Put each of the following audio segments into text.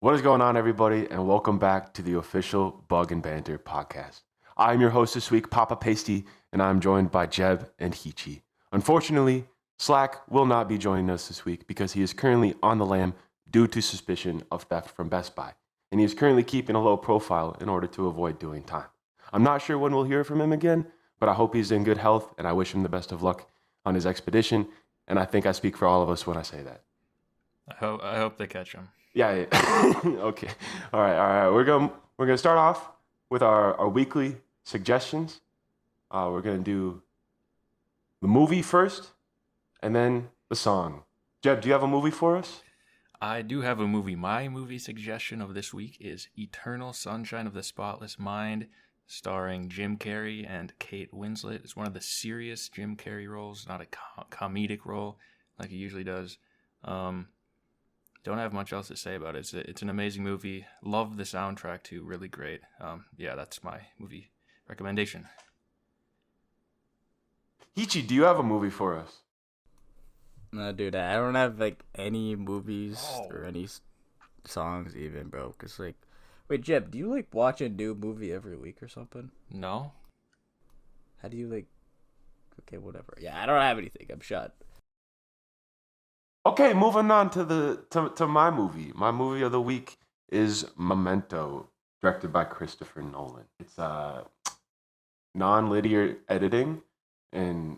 What is going on, everybody, and welcome back to the official Bug and Banter podcast. I'm your host this week, Papa Pasty, and I'm joined by Jeb and Heechy. Unfortunately, Slack will not be joining us this week because he is currently on the lam due to suspicion of theft from Best Buy, and he is currently keeping a low profile in order to avoid doing time. I'm not sure when we'll hear from him again, but I hope he's in good health, and I wish him the best of luck on his expedition, and I think I speak for all of us when I say that. I hope they catch him. Yeah. Okay. All right. We're gonna start off with our weekly suggestions. We're gonna do the movie first, and then the song. Jeb, do you have a movie for us? I do have a movie. My movie suggestion of this week is Eternal Sunshine of the Spotless Mind, starring Jim Carrey and Kate Winslet. It's one of the serious Jim Carrey roles, not a comedic role like he usually does. Don't have much else to say about it. It's an amazing movie. Love the soundtrack too. Really great. Yeah, that's my movie recommendation. Heechy, do you have a movie for us? No, dude, I don't have like any movies or any songs even, bro. Cause like, wait, Jeb, do you like watch a new movie every week or something? No? How do you like? Okay, whatever. Yeah, I don't have anything. I'm shut. Okay, moving on to my movie. My movie of the week is Memento, directed by Christopher Nolan. It's non-linear editing, and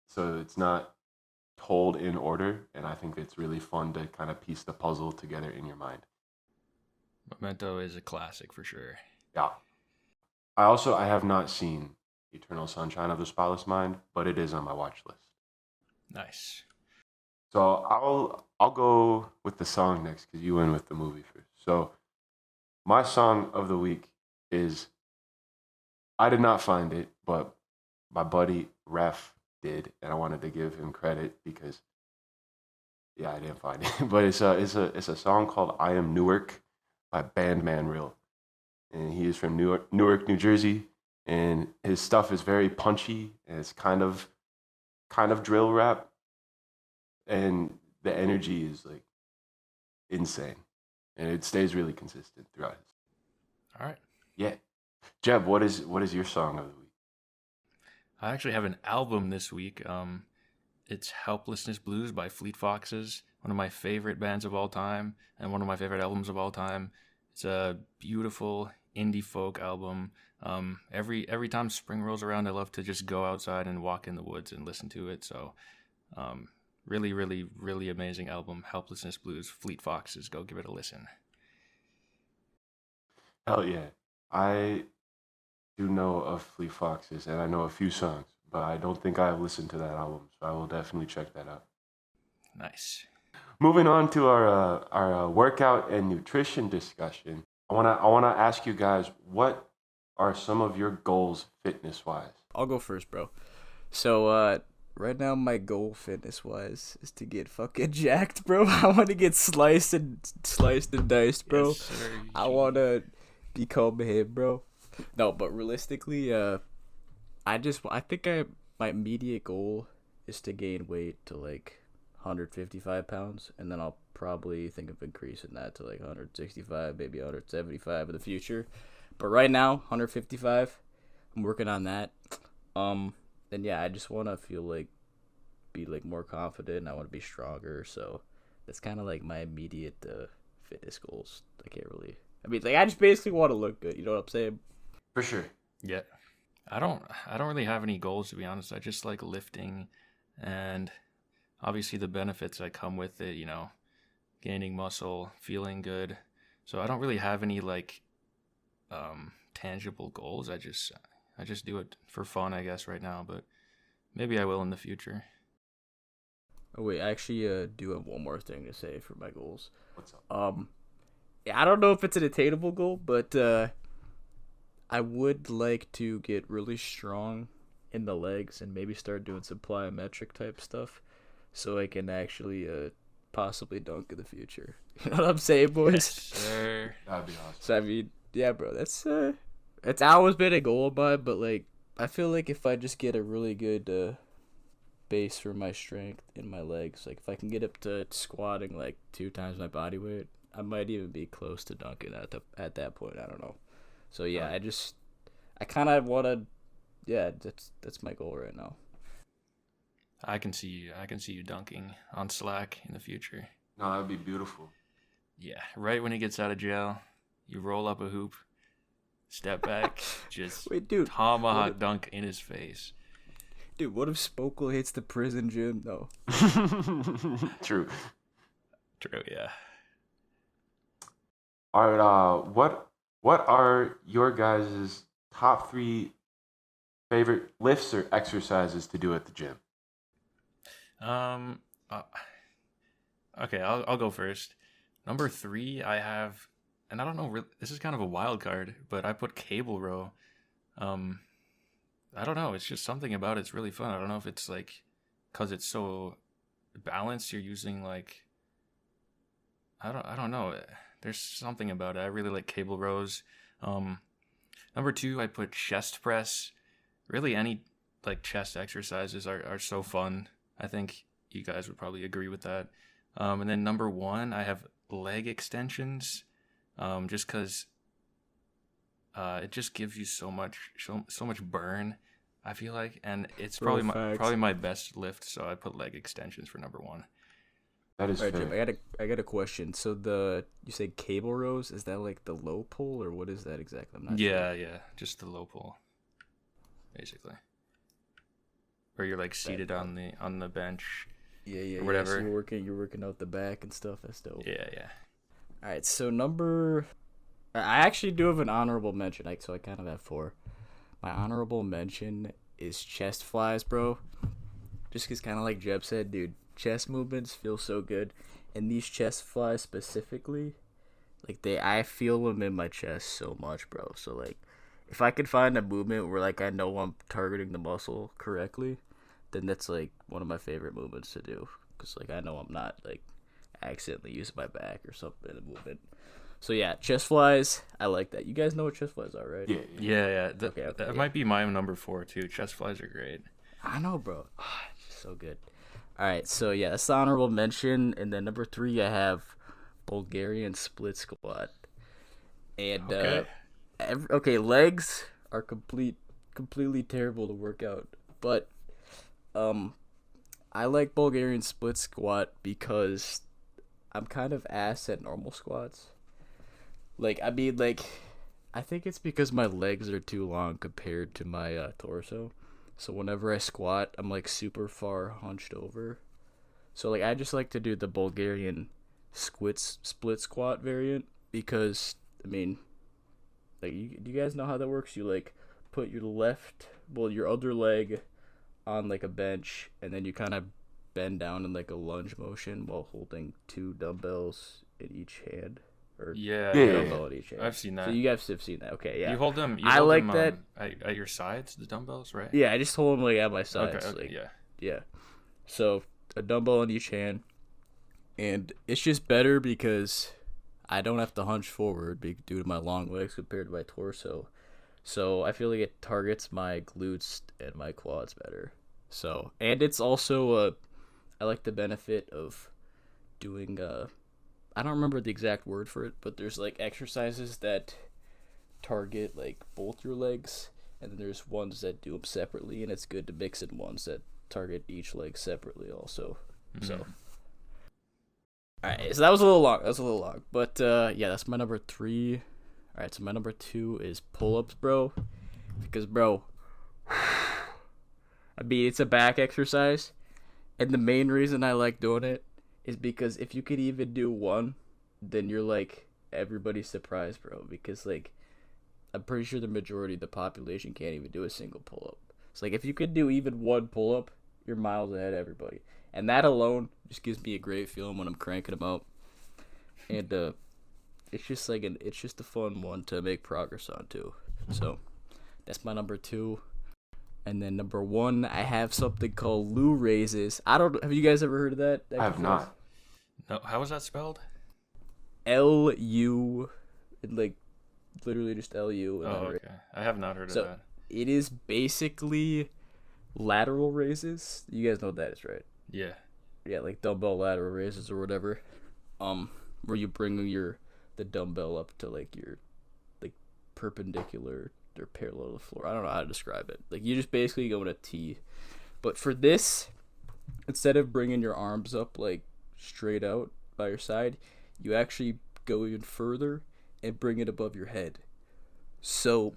so it's not told in order, and I think it's really fun to kind of piece the puzzle together in your mind. Memento is a classic for sure. Yeah. I have not seen Eternal Sunshine of the Spotless Mind, but it is on my watch list. Nice. So I'll go with the song next because you went with the movie first. So my song of the week is, I did not find it, but my buddy Ref did, and I wanted to give him credit because I didn't find it. But it's a song called "I Am Newark" by Bandman Real, and he is from Newark, New Jersey, and his stuff is very punchy and it's kind of drill rap, and the energy is like insane, and it stays really consistent throughout his. All right. Yeah, Jeb, what is your song of the week? I actually have an album this week. It's Helplessness Blues by Fleet Foxes, one of my favorite bands of all time, and one of my favorite albums of all time. It's a beautiful indie folk album. Every time spring rolls around, I love to just go outside and walk in the woods and listen to it. So, really, really, really amazing album, Helplessness Blues, Fleet Foxes. Go give it a listen. Hell yeah, I do know of Fleet Foxes, and I know a few songs, but I don't think I've listened to that album, so I will definitely check that out. Nice. Moving on to our workout and nutrition discussion, I wanna ask you guys, what are some of your goals fitness wise? I'll go first, bro. So, right now my goal fitness wise is to get fucking jacked, bro. I want to get sliced and diced, bro. Yes, sir. I want to become him, bro. No, but realistically, I think my immediate goal is to gain weight to like 155 pounds, and then I'll probably think of increasing that to like 165, maybe 175 in the future. But right now, 155. I'm working on that. And yeah, I just want to be more confident. I want to be stronger. So that's kind of like my immediate fitness goals. I just basically want to look good. You know what I'm saying? For sure. Yeah. I don't really have any goals, to be honest. I just like lifting, and obviously the benefits that come with it, gaining muscle, feeling good. So I don't really have any tangible goals. I just do it for fun, I guess, right now, but maybe I will in the future. Oh wait, I actually do have one more thing to say for my goals. What's up? Yeah, I don't know if it's an attainable goal, but I would like to get really strong in the legs and maybe start doing some plyometric type stuff, so I can actually possibly dunk in the future. You know what I'm saying, boys? Yes, sir. That'd be awesome. So I mean, yeah, bro, it's always been a goal of mine, but like I feel like if I just get a really good base for my strength in my legs, like if I can get up to squatting like 2 times my body weight, I might even be close to dunking at that point. I don't know. So yeah, I kind of want to. Yeah, that's my goal right now. I can see you dunking on Slack in the future. No, that would be beautiful. Yeah, right when he gets out of jail, you roll up a hoop, step back, just Wait, dude, tomahawk dunk in his face. Dude, what if Spokel hits the prison gym? No. True. True, yeah. All right. What are your guys' top 3 favorite lifts or exercises to do at the gym? Okay, I'll go first. Number 3, I have, and I don't know, this is kind of a wild card, but I put cable row. I don't know, it's just something about it's really fun. I don't know if it's like, cause it's so balanced. You're using like, I don't know. There's something about it. I really like cable rows. Number 2, I put chest press. Really, any like chest exercises are so fun. I think you guys would probably agree with that. And then number 1, I have leg extensions. Just because it just gives you so much burn, I feel like, and it's probably my best lift. So I put leg extensions for number 1. That is fair. Jim, I got a question. So you say cable rows, is that like the low pull or what is that exactly? I'm not sure. Yeah, just the low pull, basically, where you're like seated on the bench. Yeah. Or whatever. So you're working out the back and stuff. That's dope. Yeah. All right, so I actually do have an honorable mention. So I kind of have 4. My honorable mention is chest flies, bro. Just because, kind of like Jeb said, dude, chest movements feel so good, and these chest flies specifically, like I feel them in my chest so much, bro. So like, if I could find a movement where like I know I'm targeting the muscle correctly, then that's like one of my favorite movements to do. Cause like I know I'm not like accidentally using my back or something in the movement. So yeah, chest flies, I like that. You guys know what chest flies are, right? Yeah. That Okay, might be my number 4 too. Chest flies are great. I know, bro. It's just so good. All right, so yeah, that's the honorable mention, and then number 3, I have Bulgarian split squat. And Okay. Legs are completely terrible to work out, but I like Bulgarian split squat because I'm kind of ass at normal squats. Like, I mean, like, I think it's because my legs are too long compared to my torso. So whenever I squat, I'm like super far hunched over. So like I just like to do the Bulgarian split squat variant because I mean, like do you guys know how that works? You like put your other leg on like a bench, and then you kind of bend down in like a lunge motion while holding 2 dumbbells in each hand. Or dumbbell in each hand. I've seen that. So you guys have seen that. Okay, yeah. You hold them. that. At your sides, the dumbbells, right? Yeah, I just hold them like at my sides. Okay, like, yeah. Yeah. So a dumbbell in each hand, and it's just better because I don't have to hunch forward due to my long legs compared to my torso. So I feel like it targets my glutes and my quads better. So, and it's also I like the benefit of doing I don't remember the exact word for it, but there's like exercises that target like both your legs, and then there's ones that do them separately, and it's good to mix in ones that target each leg separately also. Mm-hmm. So, all right, so that was a little long, but yeah, that's my number 3. All right, so my number 2 is pull-ups, bro, because bro, I mean it's a back exercise, and the main reason I like doing it is because if you could even do one, then you're like everybody's surprised, bro. Because like, I'm pretty sure the majority of the population can't even do a single pull-up. So like, if you could do even one pull-up, you're miles ahead of everybody. And that alone just gives me a great feeling when I'm cranking them out. And it's just like it's just a fun one to make progress on too. So that's my number 2. And then number 1, I have something called Lou raises. Have you guys ever heard of that? I have not. No, how was that spelled? LU, like literally just LU. Oh, okay. I have not heard of that. It is basically lateral raises. You guys know what that is, right? Yeah. Yeah, like dumbbell lateral raises or whatever. where you bring the dumbbell up to like your like perpendicular or parallel to the floor. I don't know how to describe it. Like you just basically go in a T. But for this, instead of bringing your arms up like straight out by your side, you actually go even further and bring it above your head. So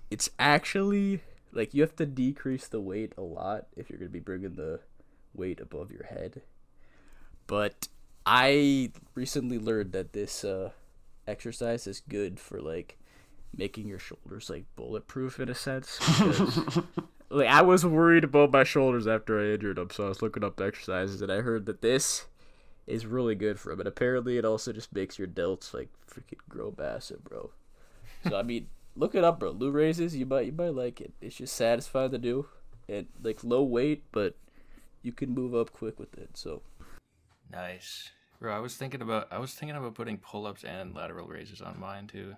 it's actually like you have to decrease the weight a lot if you're going to be bringing the weight above your head. But I recently learned that this exercise is good for like making your shoulders like bulletproof in a sense, because like I was worried about my shoulders after I injured them, so I was looking up exercises and I heard that this is really good for them. And apparently it also just makes your delts like freaking grow massive, bro. So I mean, look it up, bro. Lou raises, you might like it. It's just satisfying to do, and like low weight, but you can move up quick with it. So Nice. Bro, I was thinking about putting pull-ups and lateral raises on mine too.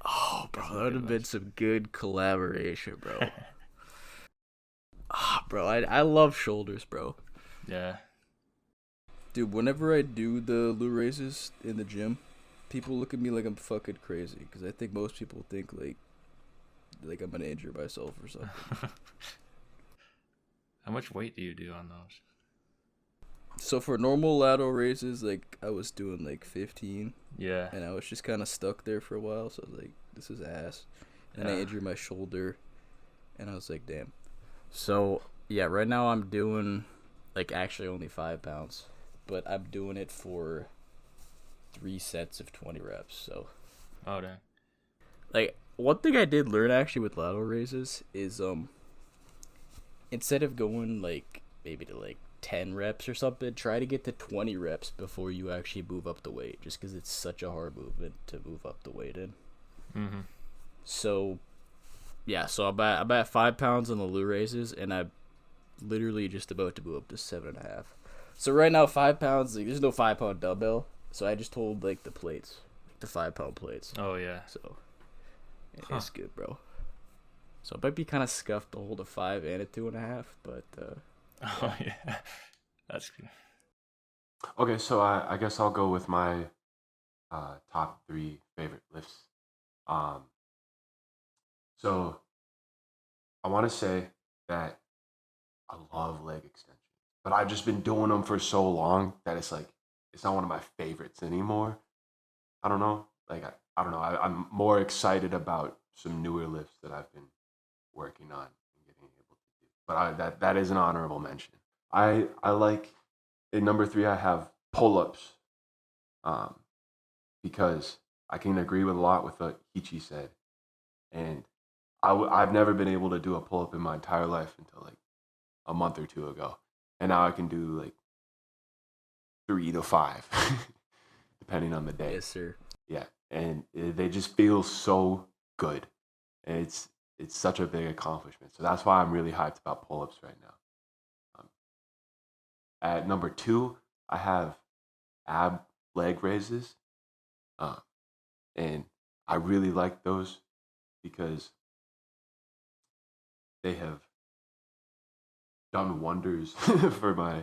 oh, bro, that would have been some good collaboration, bro. Bro, I love shoulders, bro. Yeah. Dude, whenever I do the Lou raises in the gym, people look at me like I'm fucking crazy, because I think most people think like I'm gonna injure myself or something. How much weight do you do on those? So for normal lateral raises, like I was doing like 15, Yeah. and I was just kind of stuck there for a while. So I was like, this is ass. And I injured my shoulder, and I was like, damn. So yeah, right now I'm doing like actually only 5 pounds, but I'm doing it for 3 sets of 20 reps. So Oh, dang. like one thing I did learn actually with lateral raises is instead of going like maybe to like 10 reps or something, try to get to 20 reps before you actually move up the weight, just because it's such a hard movement to move up the weight in. Mm-hmm. So yeah, so I'm at 5 pounds on the Lou raises, and I'm literally just about to move up to 7.5. So right now 5 pounds, like, there's no 5-pound dumbbell, so I just hold like the plates, like the 5-pound plates. Oh, yeah. So it's good, bro. So it might be kind of scuffed to hold a 5 and a 2.5, but Oh, yeah. That's good. Okay, so I guess I'll go with my top 3 favorite lifts. So I want to say that I love leg extensions, but I've just been doing them for so long that it's like it's not one of my favorites anymore. I don't know. Like I don't know. I'm more excited about some newer lifts that I've been working on and getting able to do. But that is an honorable mention. I like in number 3 I have pull-ups, um, because I can agree with a lot with what Heechy said, and I've never been able to do a pull-up in my entire life until like a month or 2 ago, and now I can do like 3 to 5, depending on the day. yes, sir. Yeah, and they just feel so good, and it's such a big accomplishment. So that's why I'm really hyped about pull-ups right now. At number 2, I have ab leg raises, and I really like those because they have done wonders for my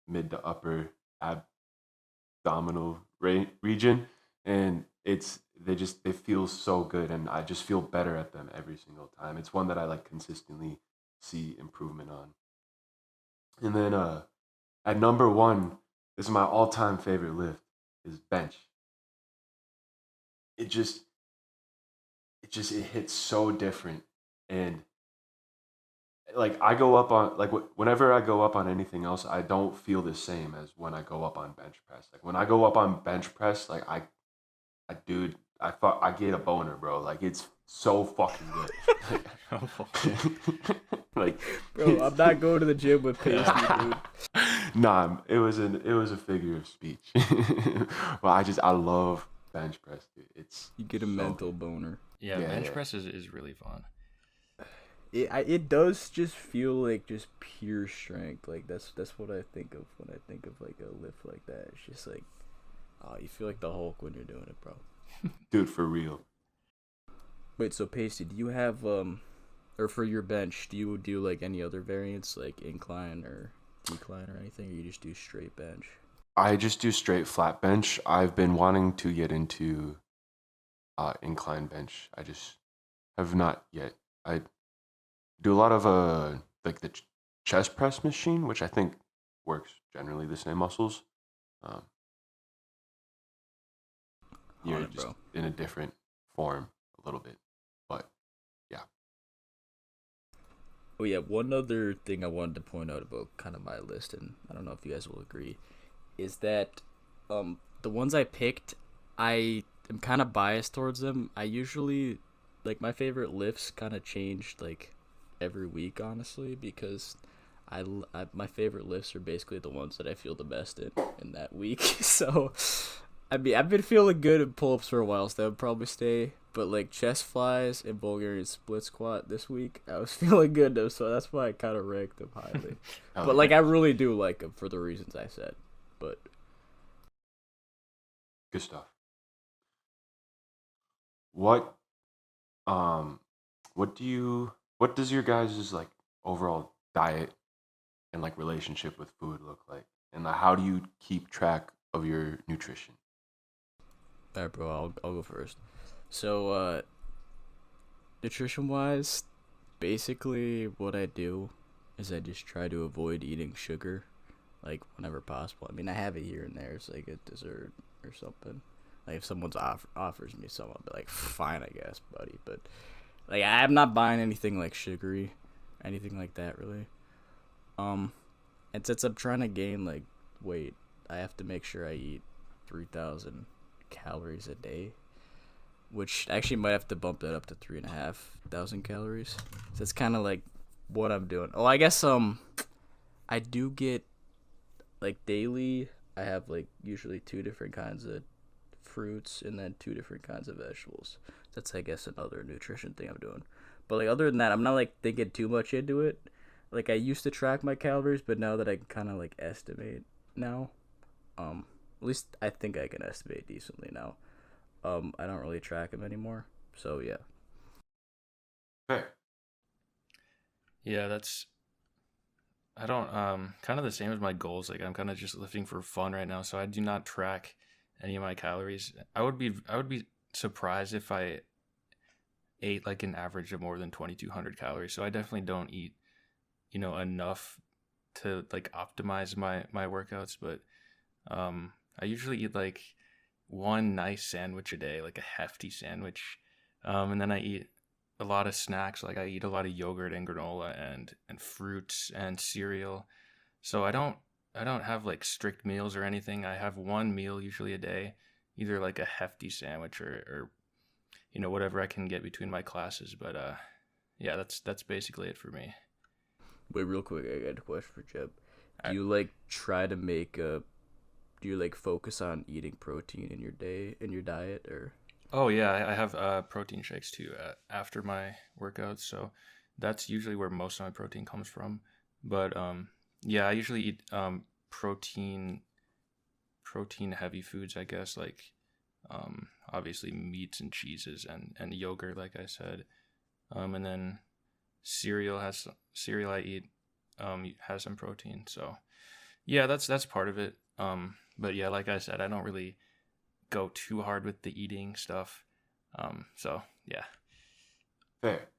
mid to upper abdominal region, and they feel so good, and I just feel better at them every single time. It's one that I like consistently see improvement on. And then at number 1, this is my all-time favorite lift, is bench. It hits so different, and like I go up on like whenever I go up on anything else, I don't feel the same as when I go up on bench press. Like when I go up on bench press, like dude, I get a boner, bro. Like it's so fucking good. Like, Bro, I'm not going to the gym with Pasty, dude. Nah, it was a figure of speech. Well, I love bench press, dude. You get a so mental good. boner. Yeah, Yeah, bench yeah. press is really fun. It does just feel like just pure strength. Like that's what I think of when I think of like a lift like that. It's just like, oh, you feel like the Hulk when you're doing it, bro. Dude, for real. Wait, so Pasty, do you have or for your bench, do you do like any other variants like incline or decline or anything, or you just do straight bench? I just do straight flat bench. I've been wanting to get into incline bench. I just have not yet. I do a lot of like the chest press machine, which I think works generally the same muscles. Um, On you're it, just bro. in a different form a little bit, but yeah. Oh yeah, one other thing I wanted to point out about kind of my list, and I don't know if you guys will agree, is that the ones I picked, I am kind of biased towards them. I usually like my favorite lifts kind of change like every week, honestly, because my favorite lifts are basically the ones that I feel the best in that week. So I mean, I've been feeling good at pull ups for a while, so that would probably stay. But like chest flies and Bulgarian split squat this week, I was feeling good though, so that's why I kind of ranked them highly. Hell But yeah, like, I really do like them for the reasons I said. But good stuff. What um, what does your guys' like overall diet and like relationship with food look like, and how do you keep track of your nutrition? alright, bro, I'll go first. So nutrition wise, basically what I do is I just try to avoid eating sugar, like whenever possible. I mean, I have it here and there. It's like a dessert or something. Like if someone's offers me some, I'll be like, fine, I guess, buddy. But like I'm not buying anything like sugary, anything like that really. Um, and since I'm trying to gain like weight, I have to make sure I eat 3,000 calories a day, which actually might have to bump that up to 3,500 calories. So it's kind of like what I'm doing. Oh, I guess I do get like daily. I have like usually two different kinds of fruits and then two different kinds of vegetables. That's I guess another nutrition thing I'm doing. But like other than that, I'm not like thinking too much into it. Like I used to track my calories, but now that I can kind of like estimate now, at least I think I can estimate decently now. I don't really track them anymore. So yeah. Fair. Yeah, that's I don't kind of the same as my goals. Like I'm kind of just lifting for fun right now, so I do not track any of my calories. I would be surprised if I ate like an average of more than 2200 calories. So I definitely don't eat, enough to like optimize my workouts, but I usually eat like one nice sandwich a day, like a hefty sandwich. And then I eat a lot of snacks. Like I eat a lot of yogurt and granola and fruits and cereal. So I don't have like strict meals or anything. I have one meal usually a day, either like a hefty sandwich or whatever I can get between my classes. But yeah, that's basically it for me. Wait, real quick, I got a question for Jeb. Do I, you like try to make a? Do you like focus on eating protein in your day in your diet or? oh yeah, I have protein shakes too after my workouts. So that's usually where most of my protein comes from. But yeah, I usually eat protein heavy foods, I guess, like obviously meats and cheeses and yogurt, like I said. And then cereal I eat has some protein. So yeah, that's part of it. But yeah, like I said, I don't really go too hard with the eating stuff. So yeah. Fair.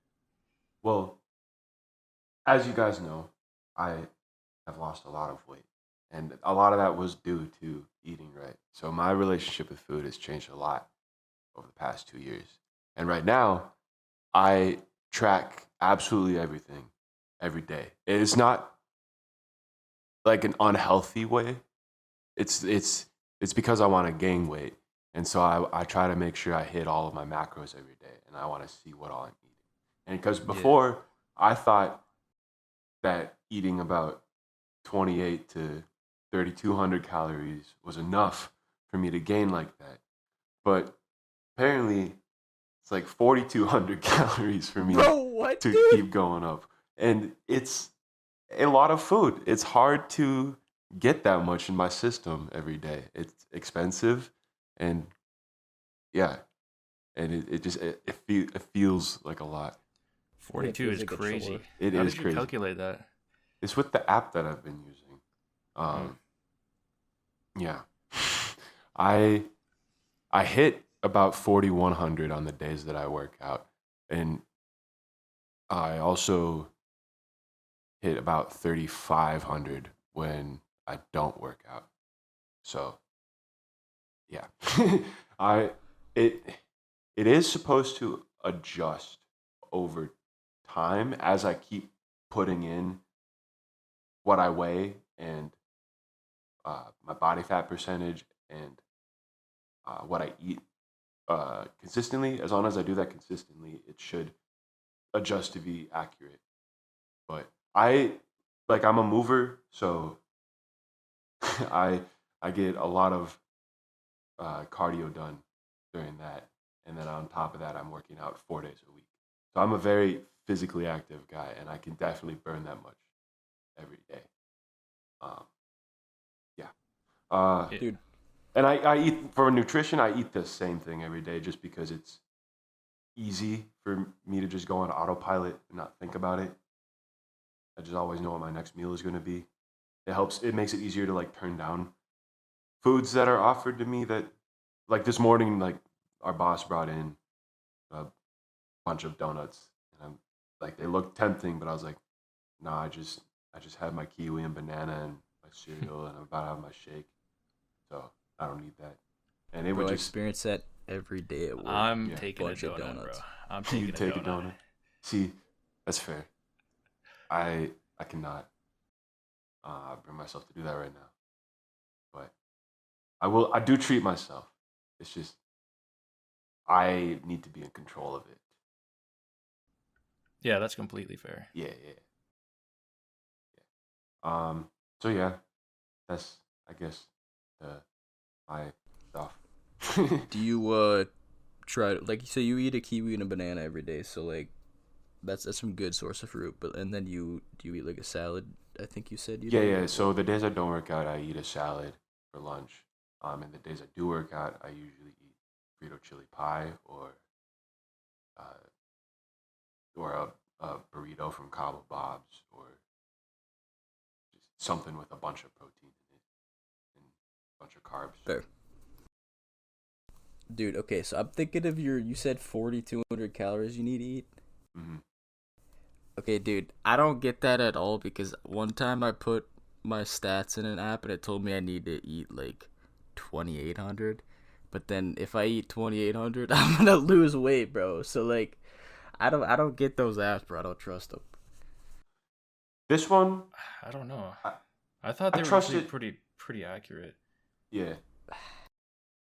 Well, as you guys know, I have lost a lot of weight, and a lot of that was due to eating right. So my relationship with food has changed a lot over the past 2 years. And right now, I track absolutely everything every day. It's not like an unhealthy way. It's because I want to gain weight, and so I try to make sure I hit all of my macros every day, and I want to see what all I'm eating. And because Yeah. before I thought that eating about 28 to 3,200 calories was enough for me to gain like that, but apparently it's like 4,200 calories for me Bro, what, to dude? keep going up, and it's a lot of food. It's hard to get that much in my system every day. It's expensive, and yeah, and it feels like a lot. Yeah, it 42 feels is like a chore. crazy. It How is did you crazy. calculate that? It's with the app that I've been using. Hmm. Um, Yeah. I I hit about 4,100 on the days that I work out, and I also hit about 3,500 when I don't work out. So yeah, I it it is supposed to adjust over time as I keep putting in what I weigh and my body fat percentage and what I eat consistently. As long as I do that consistently, it should adjust to be accurate. But I'm a mover, so I I get a lot of cardio done during that, and then on top of that, I'm working out 4 days a week. So I'm a very physically active guy, and I can definitely burn that much every day. Um, yeah. Uh, Yeah. Dude, and I eat for nutrition. I eat the same thing every day just because it's easy for me to just go on autopilot and not think about it. I just always know what my next meal is going to be. It helps. It makes it easier to like turn down foods that are offered to me that like this morning, like our boss brought in a bunch of donuts, and I'm like they looked tempting, but I was like, nah, I just had my kiwi and banana and my cereal, and I'm about to have my shake, so I don't need that. And it would bro, I just experience that every day at work. I'm yeah, taking a Bunch of donut, bro. donuts. I'm you taking a take a donut. donut. See, that's fair. I cannot bring myself to do that right now, but I will. I do treat myself. It's just I need to be in control of it. Yeah, that's completely fair. Yeah, yeah. So yeah, that's I guess the my stuff. Do you try like so you eat a kiwi and a banana every day, so like that's some good source of fruit, but and then you do you eat like a salad? I think you said you Yeah, do yeah. or So what? the days I don't work out, I eat a salad for lunch. And the days I do work out, I usually eat Frito chili pie uh, or a burrito from Cabo Bob's or just something with a bunch of protein in it and a bunch of carbs. Fair. Dude, okay, so I'm thinking of you said 4,200 calories you need to eat. Hmm. Okay, dude, I don't get that at all because one time I put my stats in an app and it told me I need to eat like 2,800. But then if I eat 2,800, I'm gonna lose weight, bro. So like, I don't get those apps, bro. I don't trust them. This one, I don't know. I, I thought I they were trust actually it. pretty accurate. Yeah,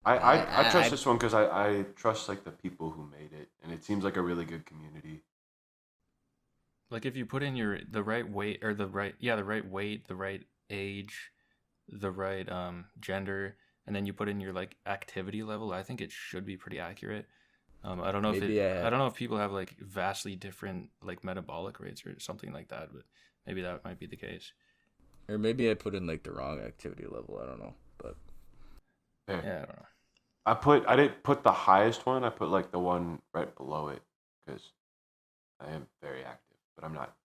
I I trust I this one because I trust like the people who made it, and it seems like a really good community. Like if you put in the right weight or the right weight, the right age, the right gender, and then you put in your like activity level, I think it should be pretty accurate. I don't know if maybe I don't know if people have like vastly different like metabolic rates or something like that, but maybe that might be the case. or maybe I put in like the wrong activity level. I don't know, but There, Yeah, I don't know. I didn't put the highest one. I put like the one right below it because I am very active, but I'm not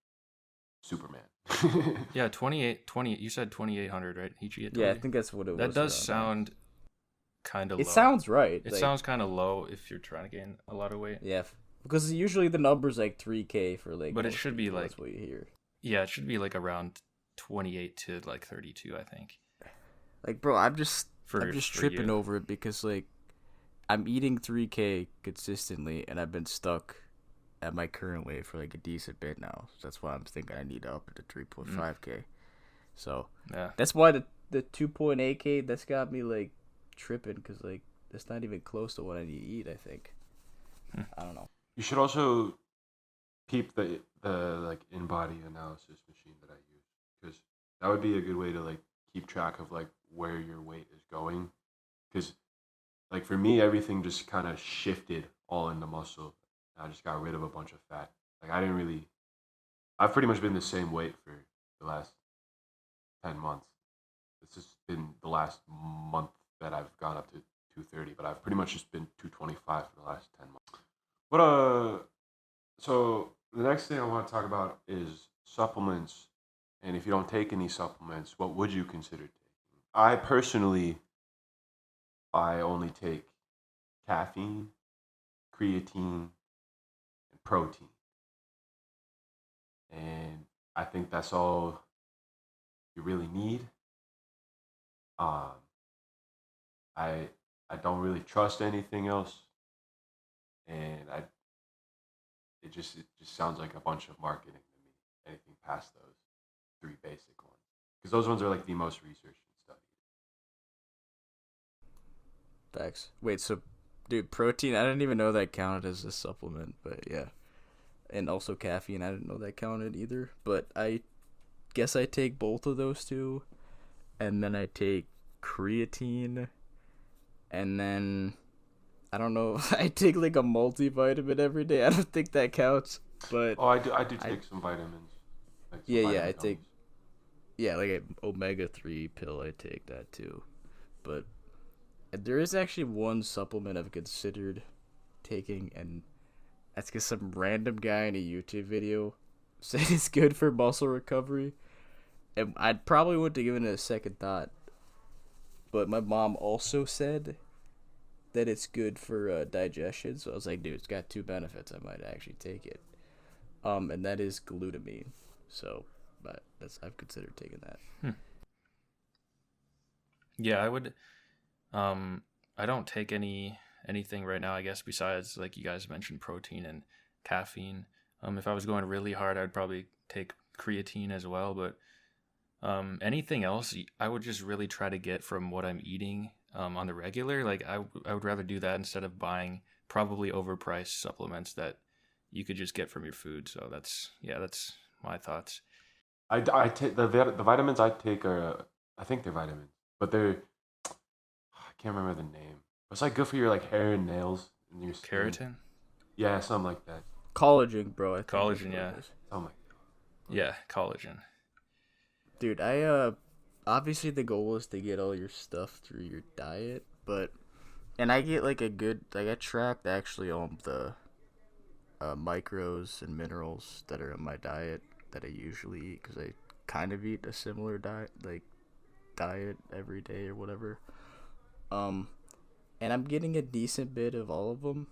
Superman. Yeah, 28, 20. You said 2,800, right? Heechy had yeah, told I you. think that's what it That was does around there. sound kind of It low. sounds right, It like sounds kind of low if you're trying to gain a lot of weight. yeah, because usually the number's like 3K for like But it most should be people. like That's what you hear. yeah, it should be like around 28 to like 32, I think. Like, bro, I'm just For tripping you. over it because like I'm eating 3K consistently, and I've been stuck at my current weight for like a decent bit now. So that's why I'm thinking I need to up it to Mm, 3.5K. So yeah. that's why the 2.8K that's got me like tripping because like that's not even close to what I need to eat. I think Hmm. I don't know. You should also keep the like in body analysis machine that I use because that would be a good way to like keep track of like where your weight is going. Because like for me, everything just kind of shifted all into muscle. I just got rid of a bunch of fat. Like I didn't really. I've pretty much been the same weight for the last 10 months. This has been the last month that I've gone up to 230, but I've pretty much just been 225 for the last 10 months. What so the next thing I want to talk about is supplements. And if you don't take any supplements, what would you consider taking? I personally, I only take caffeine, creatine, and protein, and I think that's all you really need. Um, I I don't really trust anything else, and it just sounds like a bunch of marketing to me. Anything past those three basic ones, because those ones are like the most researched and studied. Facts. Wait, so, dude, protein, I didn't even know that counted as a supplement, but yeah. And also caffeine, I didn't know that counted either. But I guess I take both of those two, and then I take creatine, and then I don't know. I take like a multivitamin every day. I don't think that counts, but Oh, I do I take some vitamins, like some yeah, I vitamin take gummies. like an omega 3 pill. I take that too, but there is actually one supplement I've considered taking, and that's because some random guy in a YouTube video said it's good for muscle recovery, and I probably wouldn't have given it a second thought. But my mom also said that it's good for digestion, so I was like, dude, it's got two benefits. I might actually take it. And that is glutamine. So, but that's I've considered taking that. Hmm. Yeah, I would. I don't take anything right now, I guess, besides like you guys mentioned protein and caffeine. If I was going really hard, I'd probably take creatine as well. But anything else, I would just really try to get from what I'm eating on the regular. Like I would rather do that instead of buying probably overpriced supplements that you could just get from your food. So that's my thoughts. I take the vitamins I take are I think they're vitamins, but they're I can't remember the name. It's like good for your like hair and nails and your skin. Keratin, Yeah, something like that. Collagen, bro. I think that's collagen, what yeah, it is. Something like yeah, collagen. Dude, obviously the goal is to get all your stuff through your diet, but and I get like a good like I tracked actually on the micros and minerals that are in my diet that I usually eat because I kind of eat a similar diet every day or whatever. Um, and I'm getting a decent bit of all of them,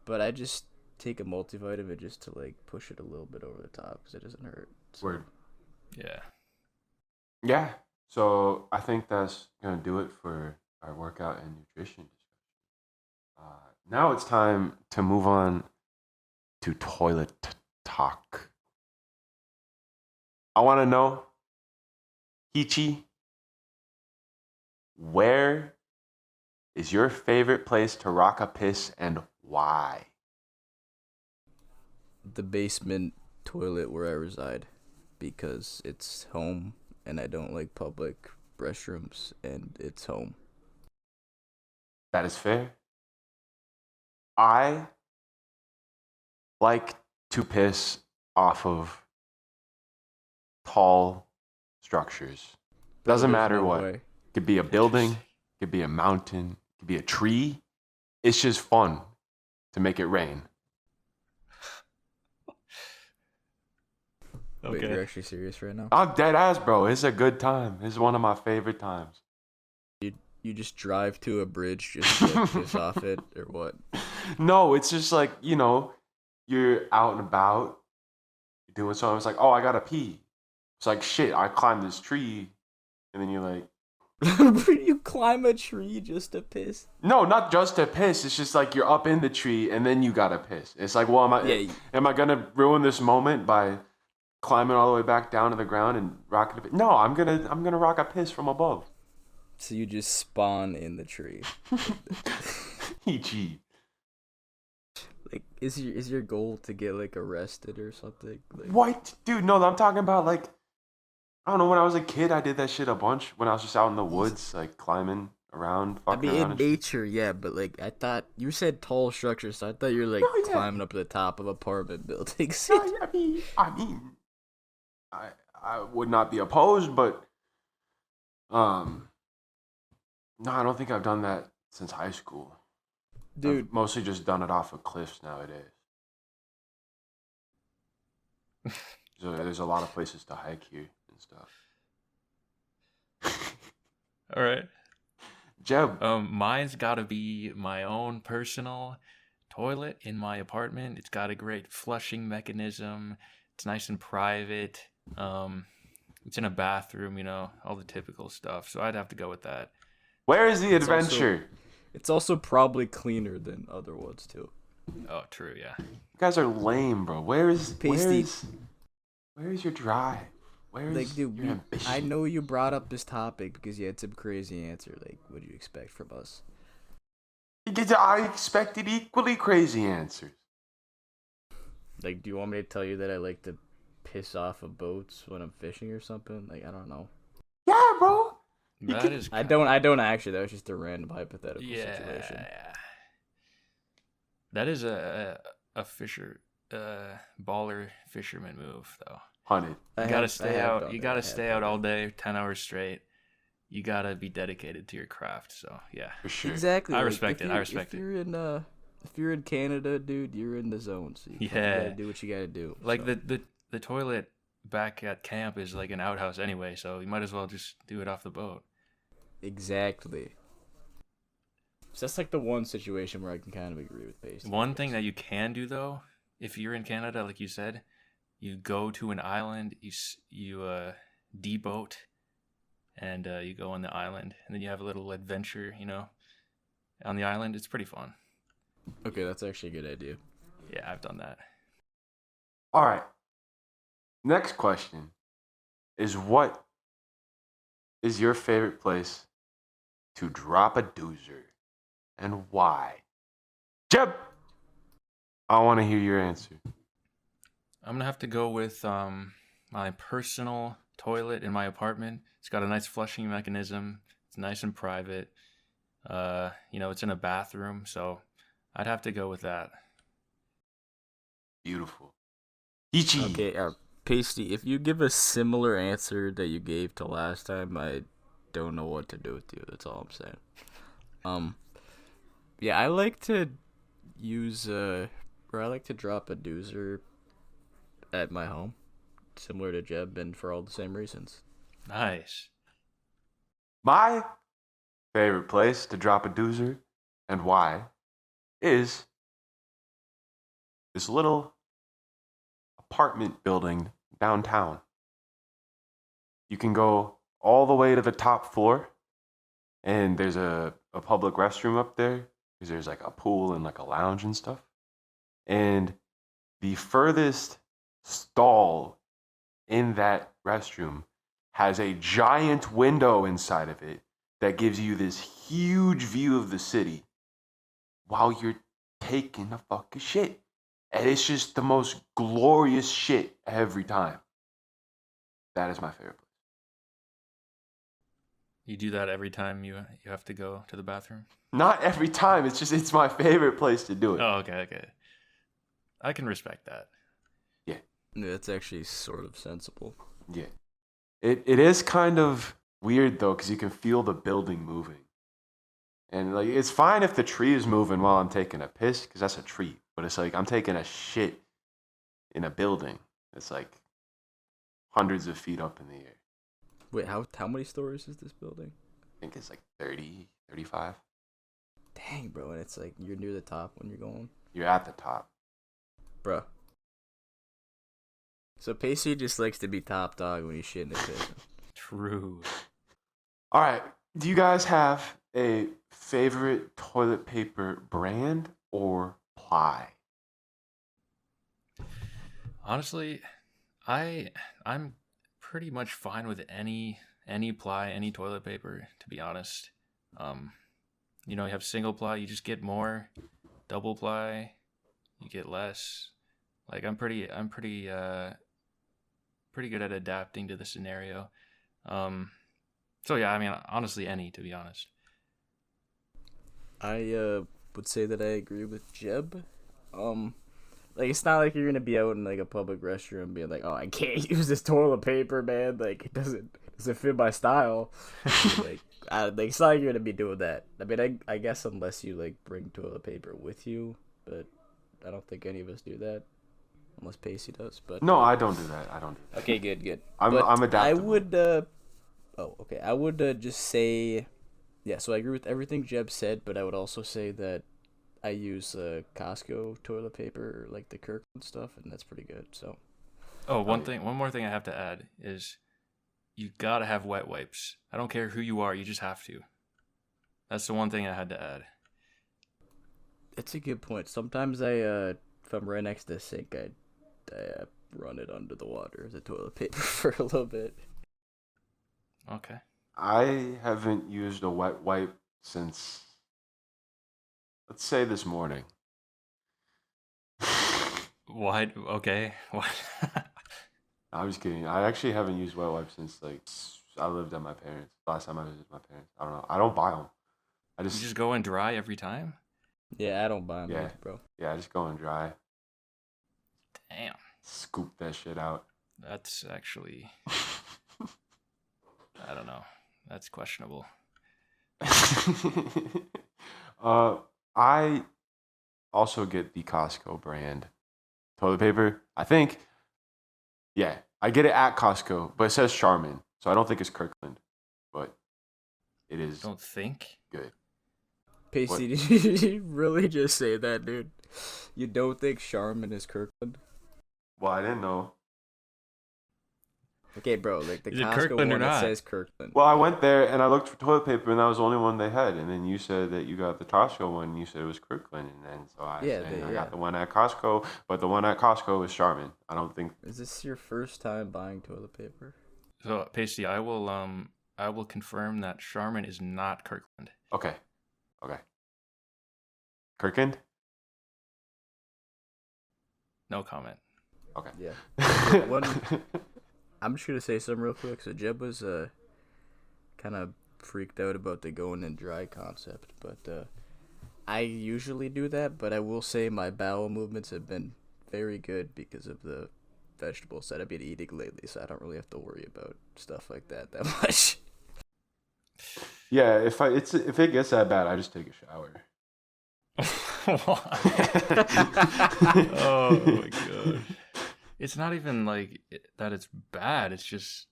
but I just take a multivitamin just to like push it a little bit over the top because it doesn't hurt. that. So Word. Yeah. Yeah. So I think that's gonna do it for our workout and nutrition discussion. Now it's time to move on to toilet talk. I want to know, Heechy, where is your favorite place to rock a piss and why? the basement toilet where I reside because it's home and I don't like public restrooms and it's home. That is fair. I like to piss off of tall structures. Bro, Doesn't there's matter no what. way. Could be a building, Interesting. could be a mountain, could be a tree. It's just fun to make it rain. Wait, you're Okay. actually serious right now? I'm dead ass, bro. It's a good time. It's one of my favorite times. You just drive to a bridge just to piss off it or what? No, it's just like, you're out and about, you're doing something. It's like, oh, I gotta pee. It's like, shit, I climbed this tree. And then you're like, You climb a tree just to piss? no, not just to piss. It's just like you're up in the tree and then you gotta piss. It's like, well, Yeah, am I gonna ruin this moment by climbing all the way back down to the ground and rocking a piss? No, I'm gonna rock a piss from above. so you just spawn in the tree. Heechy. Like, is your goal to get like arrested or something? Like, What? Dude, no, I'm talking about like, I don't know, when I was a kid, I did that shit a bunch when I was just out in the woods, like climbing around, I fucking mean, around in and shit. nature, yeah, but like I thought you said tall structures, so I thought you were like No, yeah. climbing up to the top of apartment buildings. No, yeah, I mean, I would not be opposed, but um, no, I don't think I've done that since high school. Dude, I've mostly just done it off of cliffs nowadays. So there's a lot of places to hike here and stuff. All right. Jeb. Mine's got to be my own personal toilet in my apartment. It's got a great flushing mechanism. It's nice and private. It's in a bathroom, all the typical stuff. So I'd have to go with that. Where is the It's also- adventure? It's also probably cleaner than other ones too. Oh, true, yeah. You guys are lame, bro. Where is Pasty. where is your drive? Where is Like, dude, your ambition? I know you brought up this topic because you had some crazy answer. Like, what do you expect from us? Because I expected equally crazy answers. Like, do you want me to tell you that I like to piss off of boats when I'm fishing or something? Like, I don't know. Yeah, bro. That is. I don't actually. That was just a random hypothetical Yeah. situation. That is a baller fisherman move though. 100. You gotta stay out. You gotta stay out all day, 10 hours straight. You gotta be dedicated to your craft. So yeah, For sure. Exactly. I like, respect it. I respect if it. you're in Canada, dude, you're in the zone. So you Yeah. gotta do what you gotta do. Like so. the toilet back at camp is like an outhouse anyway, so you might as well just do it off the boat. Exactly. So that's like the one situation where I can kind of agree with Pasty. One thing that you can do though, if you're in Canada, like you said, you go to an island, you deboat, and you go on the island, and then you have a little adventure, on the island. It's pretty fun. Okay, that's actually a good idea. Yeah, I've done that. All right. Next question is, what is your favorite place to drop a doozer and why? Jeb, I want to hear your answer. I'm gonna have to go with my personal toilet in my apartment. It's got a nice flushing mechanism. It's nice and private. It's in a bathroom, so I'd have to go with that. Beautiful. Heechy. Okay, Pasty, if you give a similar answer that you gave to last time, I don't know what to do with you. That's all I'm saying. Yeah, I like to I like to drop a doozer at my home, similar to Jeb, and for all the same reasons. Nice. My favorite place to drop a doozer and why is this little apartment building downtown. You can go all the way to the top floor, and there's a public restroom up there because there's like a pool and like a lounge and stuff. And the furthest stall in that restroom has a giant window inside of it that gives you this huge view of the city while you're taking a fucking shit. And it's just the most glorious shit every time. That is my favorite place. You do that every time you have to go to the bathroom? Not every time. It's my favorite place to do it. Oh, okay. I can respect that. Yeah, that's actually sort of sensible. Yeah. It is kind of weird though, because you can feel the building moving. And like it's fine if the tree is moving while I'm taking a piss, because that's a treat. But it's like I'm taking a shit in a building. It's like hundreds of feet up in the air. Wait, how many stories is this building? I think it's like 30, 35. Dang, bro, and it's like you're near the top when you're going. You're at the top. Bruh. So Pasty just likes to be top dog when he's shitting and pissing. True. All right. Do you guys have a favorite toilet paper brand or ply? Honestly, I'm pretty much fine with any ply, any toilet paper, to be honest. You have single ply, you just get more. Double ply, you get less. Like I'm pretty good at adapting to the scenario. So yeah, I mean, honestly, any, to be honest. I would say that I agree with Jeb. Like it's not like you're gonna be out in like a public restroom being like, oh, I can't use this toilet paper, man. Like it doesn't fit my style. like it's not like you're gonna be doing that. I mean, I guess unless you like bring toilet paper with you, but I don't think any of us do that, unless Pasty does. But No, I don't do that. I don't do that. okay, good. I'm adaptable. Oh, okay. I would just say, yeah. So I agree with everything Jeb said, but I would also say that I use Costco toilet paper or like the Kirkland stuff, and that's pretty good. So Oh, Oh, yeah. one more thing I have to add is you gotta have wet wipes. I don't care who you are, you just have to. That's the one thing I had to add. it's a good point. Sometimes if I'm right next to the sink, I run it under the water as a toilet paper for a little bit. Okay. I haven't used a wet wipe since, let's say, this morning. Why? Okay. What? I was kidding. I actually haven't used wet wipes since like I lived at my parents. Last time I was with my parents. I don't know. I don't buy them. I You just go in dry every time? Yeah, I don't buy them, Yeah. bro. I just go in dry, Damn. scoop that shit out. That's actually, I don't know. That's questionable. I also get the Costco brand toilet paper. I think, yeah, I get it at Costco, but it says Charmin, so I don't think it's Kirkland, but it is Don't think? good. Pasty, did you really just say that, dude? You don't think Charmin is Kirkland? Well, I didn't know. Okay, bro, like the Is it Costco Kirkland or one that not? says Kirkland. Well, I went there and I looked for toilet paper, and that was the only one they had. And then you said that you got the Costco one, and you said it was Kirkland, and then so I I got the one at Costco, but the one at Costco is Charmin. I don't think. Is this your first time buying toilet paper? So, Pasty, I will confirm that Charmin is not Kirkland. Okay. Kirkland. No comment. Okay. Yeah. One, I'm just gonna say something real quick. So Jeb was kind of freaked out about the going in dry concept, but I usually do that. But I will say my bowel movements have been very good because of the vegetables that I've been eating lately. So I don't really have to worry about stuff like that much. Yeah, if it gets that bad, I just take a shower. Oh my god. It's not even like that it's bad. It's just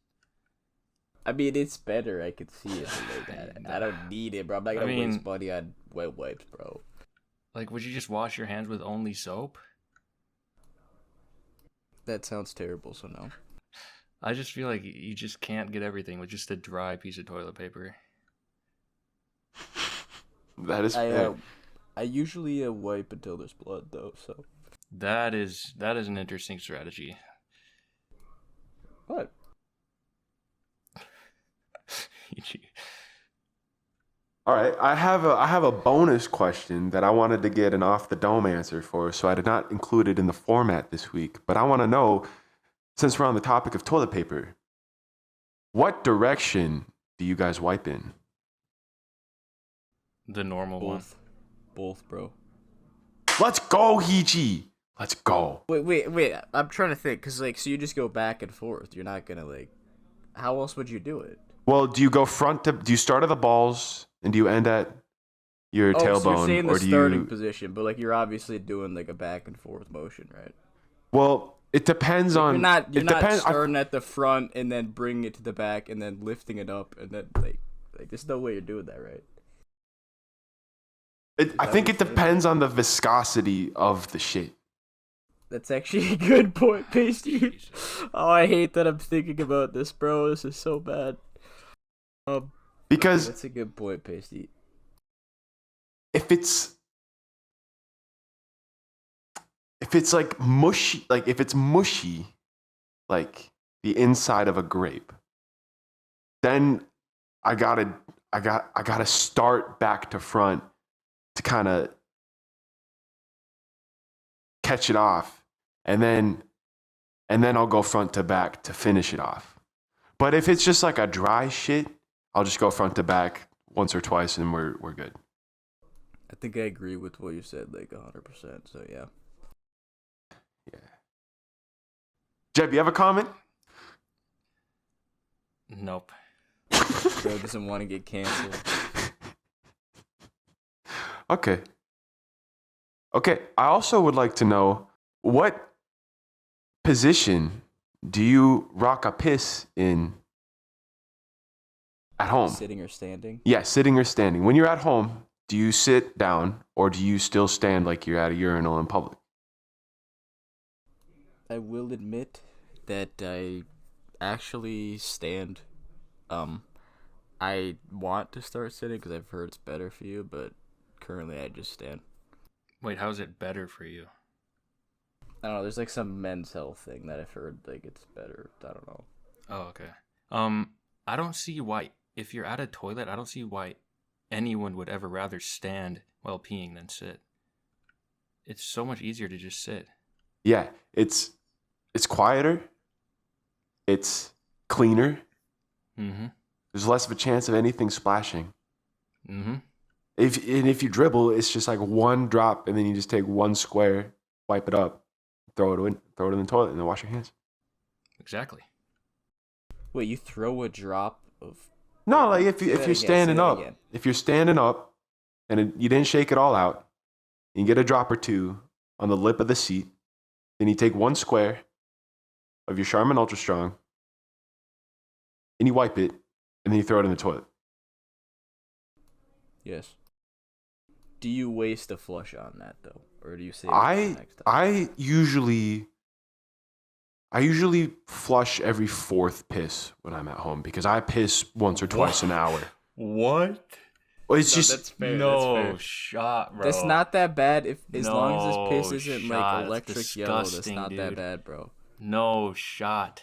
I mean, it's better. I could see it. Like, I don't need it, bro. I'm not gonna waste money on wet wipes, bro. like, would you just wash your hands with only soap? That sounds terrible. So no. I just feel like you just can't get everything with just a dry piece of toilet paper. That is fair. I usually wipe until there's blood, though. So That is an interesting strategy. what? All right, I have a bonus question that I wanted to get an off the dome answer for, so I did not include it in the format this week. But I want to know, since we're on the topic of toilet paper, what direction do you guys wipe in? The normal one. Both, bro. Let's go, Heechy. Let's go. Wait. I'm trying to think, cause like, so you just go back and forth. You're not gonna like. How else would you do it? Well, do you start at the balls and do you end at your tailbone, so you're saying the or do starting you? position, but like you're obviously doing like a back and forth motion, right? Well, it depends Like, on. You're it not depends. starting at the front and then bringing it to the back and then lifting it up and then like there's no way you're doing that, right? I think it depends on the viscosity of the shit. That's actually a good point, Pasty. Jesus. Oh, I hate that I'm thinking about this, bro. This is so bad. Because That's a good point, Pasty. if it's like mushy, like the inside of a grape, then I gotta start back to front to kind of catch it off, and then I'll go front to back to finish it off. But if it's just like a dry shit, I'll just go front to back once or twice, and we're good. I think I agree with what you said, like 100%. So yeah. Yeah. Jeb, you have a comment? Nope. Bro doesn't want to get canceled. Okay. I also would like to know, what position do you rock a piss in At home. Sitting or standing? Yeah, sitting or standing. When you're at home, do you sit down or do you still stand like you're at a urinal in public? I will admit that I actually stand. Um, I want to start sitting because I've heard it's better for you, but currently I just stand. Wait, how is it better for you? I don't know. There's like some men's health thing that I've heard like it's better. I don't know. Oh, okay. I don't see why, if you're at a toilet, I don't see why anyone would ever rather stand while peeing than sit. It's so much easier to just sit. Yeah, it's quieter. It's cleaner. Mm-hmm. There's less of a chance of anything splashing. Mm-hmm. If you dribble, it's just like one drop, and then you just take one square, wipe it up, throw it in the toilet, and then wash your hands. Exactly. Wait, you throw a drop of? No, like if Say you're that again, standing say that up, again. if you're standing up, and you didn't shake it all out, you get a drop or two on the lip of the seat. Then you take one square of your Charmin Ultra Strong, and you wipe it, and then you throw it in the toilet. Yes. Do you waste a flush on that though, or do you save it for the next time? I usually flush every fourth piss when I'm at home because I piss once or twice an hour. What? Well, it's No, just that's fair. No that's fair. shot, bro. That's not that bad. If as long as No this piss isn't shot. like It's electric yellow, that's disgusting, not that dude. bad, bro. No shot.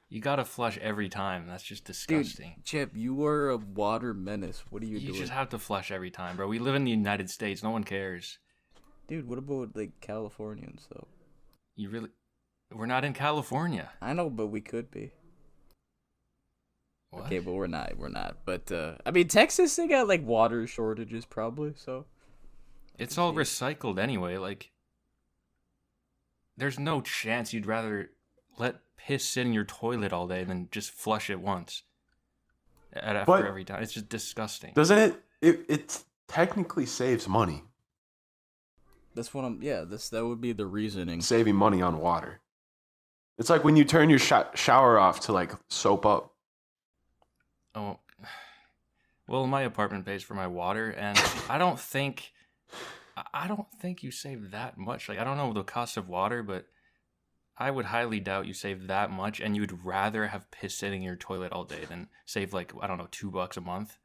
You gotta flush every time. That's just disgusting. Dude, Chip, you are a water menace. What are you You doing? just have to flush every time, bro. We live in the United States. No one cares. Dude, what about like Californians though? You really... We're not in California. I know, but we could be. What? Okay, but we're not. We're not. But I mean, Texas, they got like water shortages probably. So It's all recycled anyway. Like, there's no chance you'd rather let piss sit in your toilet all day than just flush it once after But- every time. It's just disgusting. doesn't it? It technically saves money, that's what I'm. Yeah, that would be the reasoning. saving money on water. It's like when you turn your shower off to like soap up. Oh, well, my apartment pays for my water, and I don't think you save that much. Like, I don't know the cost of water, but I would highly doubt you save that much, and you'd rather have piss sitting in your toilet all day than save like, I don't know, $2 a month.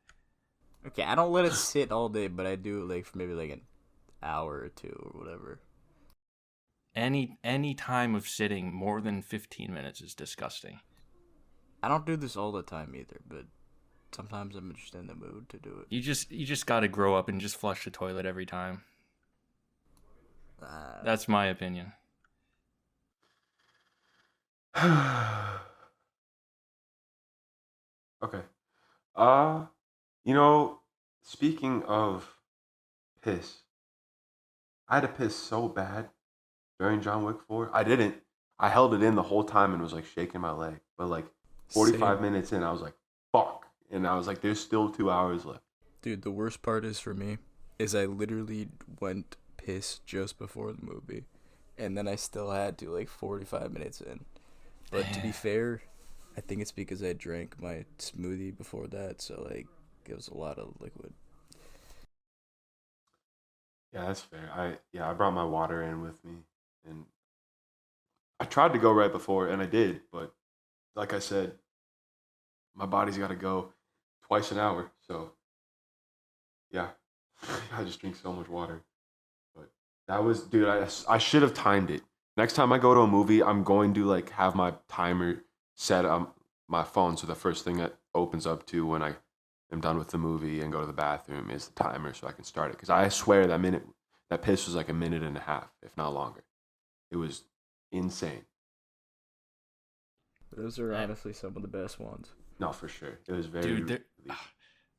Okay, I don't let it sit all day, but I do like for maybe like an hour or two or whatever. Any time of sitting more than 15 minutes is disgusting. I don't do this all the time either, but sometimes I'm just in the mood to do it. You just got to grow up and just flush the toilet every time. That's my opinion. Okay. Speaking of piss, I had to piss so bad during John Wick 4. I didn't. I held it in the whole time and was like shaking my leg. But like 45 Same. minutes in, I was like, fuck. And I was like, there's still 2 hours left. Dude, the worst part is for me is I literally went piss just before the movie, and then I still had to like 45 minutes in. But to be fair, I think it's because I drank my smoothie before that, so like it was a lot of liquid. Yeah, that's fair. I brought my water in with me, and I tried to go right before, and I did, but like I said, my body's got to go twice an hour. So yeah, I just drink so much water. But that was, dude. I should have timed it. Next time I go to a movie, I'm going to like have my timer set on my phone, so the first thing that opens up to when I am done with the movie and go to the bathroom is the timer, so I can start it. Because I swear that piss was like a minute and a half, if not longer. It was insane. Those are honestly some of the best ones. No, for sure. It was very. Dude,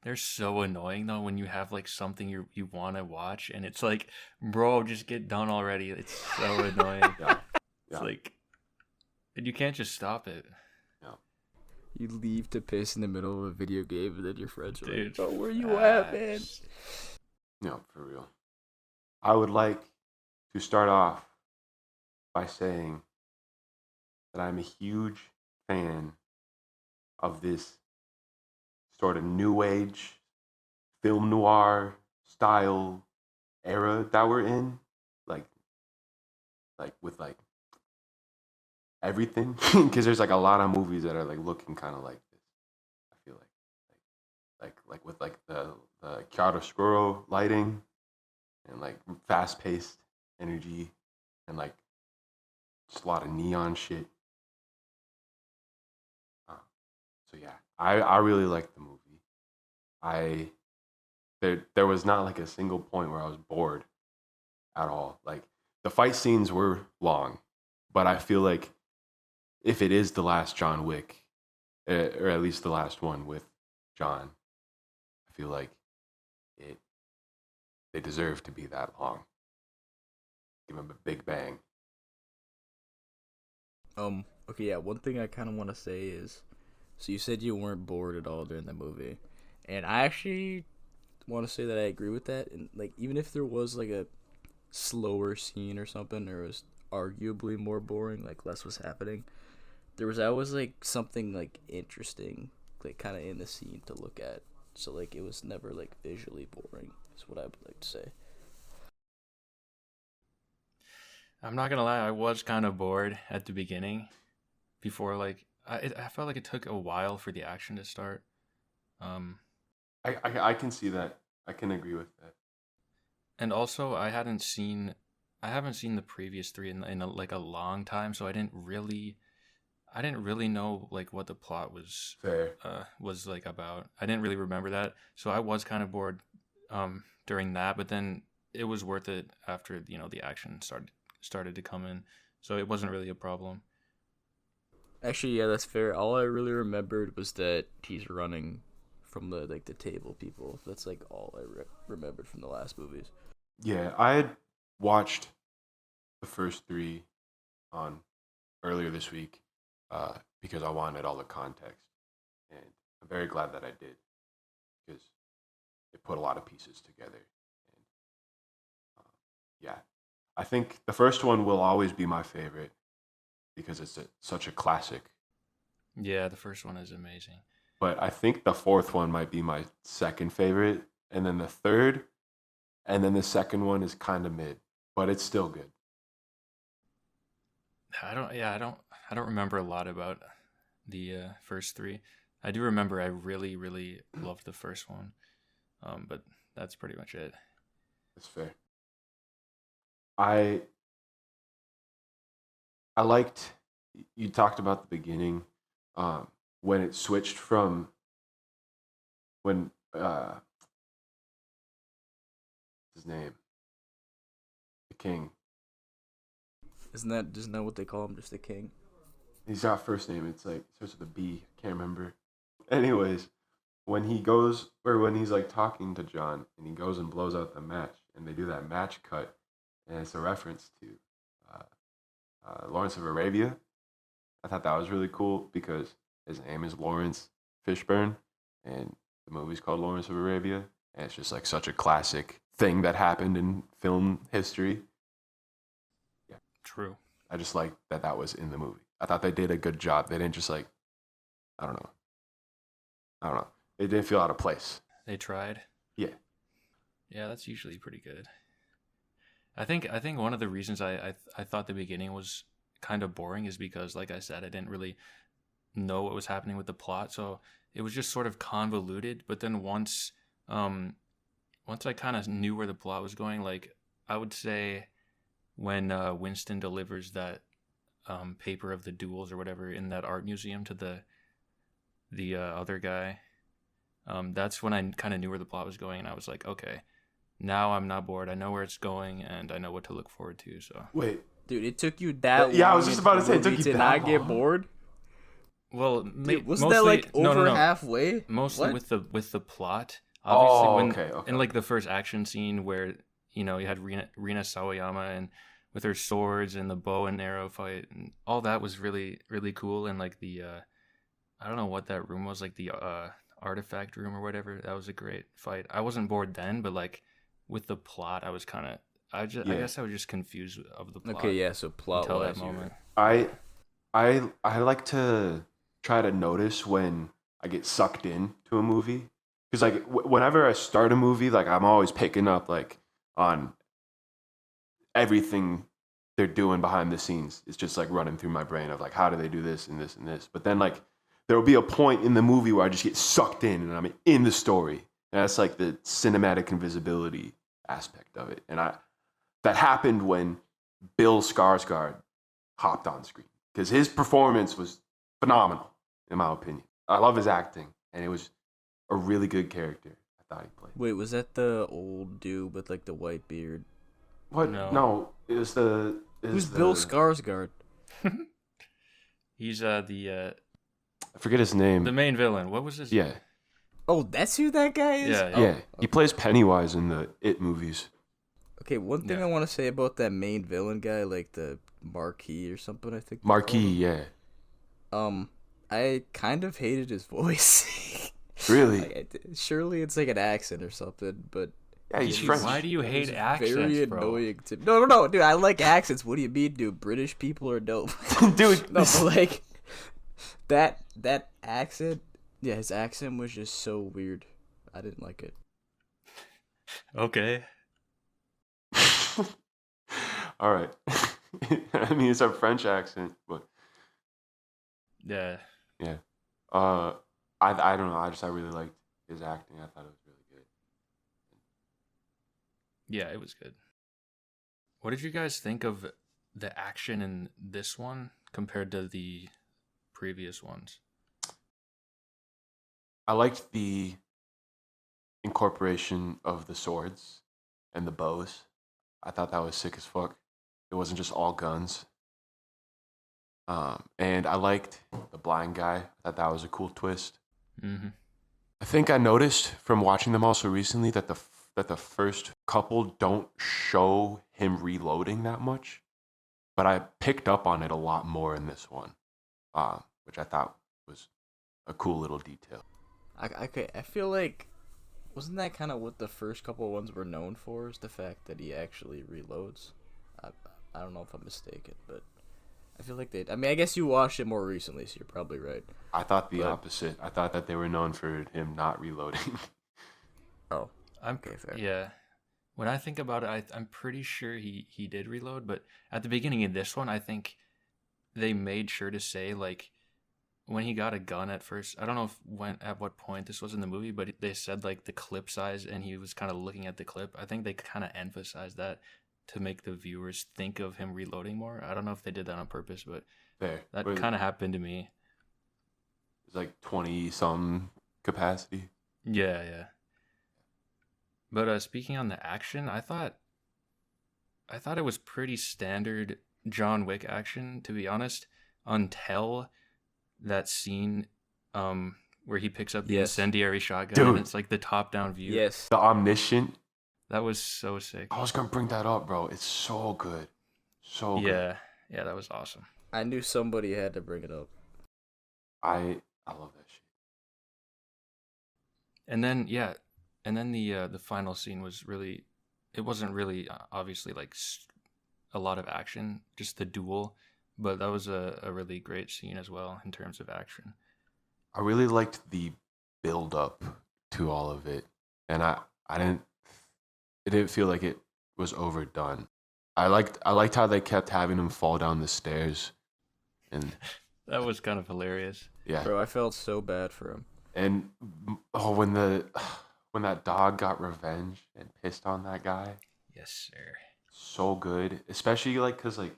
they're so annoying though when you have like something you want to watch and it's like, bro, just get done already. It's so annoying. Yeah. It's like, and you can't just stop it. You leave to piss in the middle of a video game, and then your friends are Dude, like, "Oh, where you at, man?" No, for real. I would like to start off by saying that I'm a huge fan of this sort of new age film noir style era that we're in, like with like everything, because there's like a lot of movies that are like looking kind of like this. I feel like with like the chiaroscuro lighting and like fast paced energy and like just a lot of neon shit. Uh, so yeah, I really liked the movie. I there was not like a single point where I was bored at all. Like the fight scenes were long, but I feel like if it is the last John Wick, or at least the last one with John, I feel like it they deserve to be that long. Give them a big bang. Okay, yeah, one thing I kind of want to say is, so you said you weren't bored at all during the movie, and I actually want to say that I agree with that. And like, even if there was like a slower scene or something, or it was arguably more boring, like less was happening, there was always like something like interesting, like kind of in the scene to look at. So like, it was never like visually boring. Is what I would like to say. I'm not gonna lie, I was kind of bored at the beginning. Before like, I felt like it took a while for the action to start. Um, I can see that. I can agree with that. and also I haven't seen the previous three like a long time, so I didn't really know like what the plot Fair. was like about. I didn't really remember that, so I was kind of bored during that. But then it was worth it after the action started to come in, so it wasn't really a problem. Actually, yeah, that's fair. All I really remembered was that he's running from the like the table people. That's like all I remembered from the last movies. Yeah, I had watched the first three on earlier this week because I wanted all the context, and I'm very glad that I did because it put a lot of pieces together. And yeah, I think the first one will always be my favorite because it's such a classic. Yeah, the first one is amazing. But I think the fourth one might be my second favorite, and then the third, and then the second one is kind of mid, but it's still good. I don't remember a lot about the first three. I do remember I really, really loved the first one, but that's pretty much it. That's fair. I I liked you talked about the beginning when it switched from when his name the king. Isn't that what they call him? Just the king. He's got first name. It's like starts with a B. I can't remember. Anyways, when he goes or when he's like talking to John and he goes and blows out the match and they do that match cut and it's a reference to Lawrence of Arabia. I thought that was really cool because his name is Lawrence Fishburne and the movie's called Lawrence of Arabia and it's just like such a classic thing that happened in film history. Yeah, True. I just like that was in the movie. I thought they did a good job. They didn't just like I don't know. I don't know. It didn't feel out of place. They tried. Yeah. Yeah, that's usually pretty good. I think one of the reasons I thought the beginning was kind of boring is because, like I said, I didn't really know what was happening with the plot, so it was just sort of convoluted. But then once I kind of knew where the plot was going, like I would say when Winston delivers that paper of the duels or whatever in that art museum to the other guy, that's when I kind of knew where the plot was going, and I was like, okay, now I'm not bored. I know where it's going, and I know what to look forward to. So Wait. Dude, it took you that long. Yeah, I was just about to say, it took movie you to that not get long? bored. well, Dude, wasn't mostly, that like over no. halfway? Mostly What? with the plot. Obviously, Oh, when okay. in like the first action scene where you had Rina Sawayama and with her swords and the bow and arrow fight and all that was really really cool, and like the I don't know what that room was, like the artifact room or whatever. That was a great fight. I wasn't bored then, but like with the plot, I was kind of I Yeah. guess I was just confused of the plot Okay, yeah. So plot until wise, that moment. I like to try to notice when I get sucked in to a movie. Because like whenever I start a movie, like I'm always picking up like on everything they're doing behind the scenes. It's just like running through my brain of like, how do they do this and this and this? But then like there will be a point in the movie where I just get sucked in and I'm in the story. And that's like the cinematic invisibility aspect of it. And that happened when Bill Skarsgård hopped on screen because his performance was phenomenal, in my opinion. I love his acting, and it was a really good character I thought he played. Wait, was that the old dude with like the white beard? What? No, it was the. Who's Bill Skarsgård? He's I forget his name. the main villain. What was his? Yeah, Oh, that's who that guy is? Yeah, yeah. He plays Pennywise in the It movies. Okay, one thing I want to say about that main villain guy, like the Marquis or something, I think. Marquis, yeah. I kind of hated his voice. Really? Like, surely it's like an accent or something, but Yeah, he's Dude, French. why do you hate it's accents, very bro? annoying to me. No, dude, I like accents. What do you mean, dude? British people are dope. Dude, No, but like that accent, yeah, his accent was just so weird. I didn't like it. Okay. all right. I mean, it's a French accent, but Yeah. yeah. I don't know. I really liked his acting. I thought it was really good. Yeah, it was good. What did you guys think of the action in this one compared to the previous ones? I liked the incorporation of the swords and the bows. I thought that was sick as fuck. It wasn't just all guns. And I liked the blind guy. I thought that was a cool twist. Mm-hmm. I think I noticed from watching them also recently that the first couple don't show him reloading that much, but I picked up on it a lot more in this one, which I thought was a cool little detail. I feel like wasn't that kind of what the first couple ones were known for? Is the fact that he actually reloads. I don't know if I'm mistaken, but I feel like they. I mean, I guess you watched it more recently, so you're probably right. I thought the opposite. I thought that they were known for him not reloading. Oh, Okay, fair. yeah. When I think about it, I'm pretty sure he did reload, but at the beginning of this one, I think they made sure to say like when he got a gun at first. I don't know at what point this was in the movie, but they said like the clip size, and he was kind of looking at the clip. I think they kind of emphasized that to make the viewers think of him reloading more. I don't know if they did that on purpose, but that kind of happened to me. It's like 20-some capacity. Yeah. But speaking on the action, I thought it was pretty standard John Wick action, to be honest, until that scene where he picks up the incendiary shotgun. Dude. And it's like the top-down view. Yes. The Omniscient. That was so sick. I was gonna bring that up, bro. It's so good. So good. Yeah, that was awesome. I knew somebody had to bring it up. I love that shit. And then the final scene was really, it wasn't really obviously like a lot of action, just the duel, but that was a really great scene as well in terms of action. I really liked the build up to all of it, and it didn't feel like it was overdone. I liked how they kept having him fall down the stairs, and that was kind of hilarious. Yeah, Bro, I felt so bad for him. and when that dog got revenge and pissed on that guy, Yes, sir. so good. Especially like because like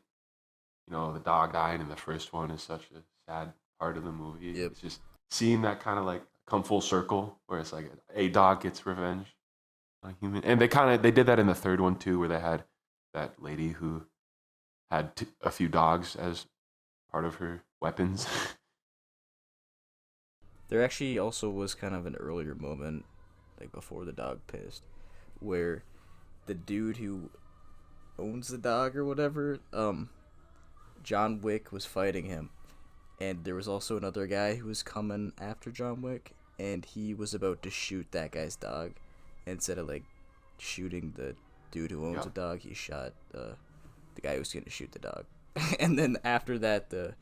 the dog dying in the first one is such a sad part of the movie. Yep. It's just seeing that kind of like come full circle where it's like a dog gets revenge on a human, and they did that in the third one too, where they had that lady who had a few dogs as part of her weapons. There actually also was kind of an earlier moment, like before the dog pissed, where the dude who owns the dog or whatever, John Wick was fighting him, and there was also another guy who was coming after John Wick, and he was about to shoot that guy's dog. Instead of like shooting the dude who owns the dog, he shot the guy who was gonna shoot the dog. And then after that, the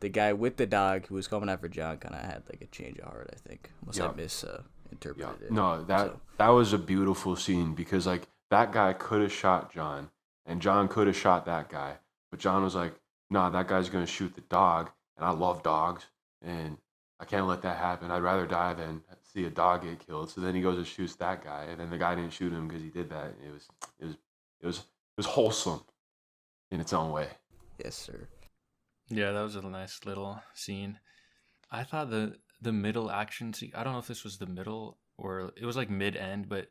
the guy with the dog who was coming after John kind of had like a change of heart, I think. Unless I Yep. misinterpreted Yeah. it. No, that So, that was a beautiful scene because like that guy could have shot John and John could have shot that guy, but John was like, "Nah, that guy's gonna shoot the dog, and I love dogs, and I can't let that happen. I'd rather die than see a dog get killed." So then he goes and shoots that guy, and then the guy didn't shoot him because he did that. It was wholesome in its own way. yes, sir. Yeah, that was a nice little scene. I thought the middle action scene. I don't know if this was the middle or it was like mid end, but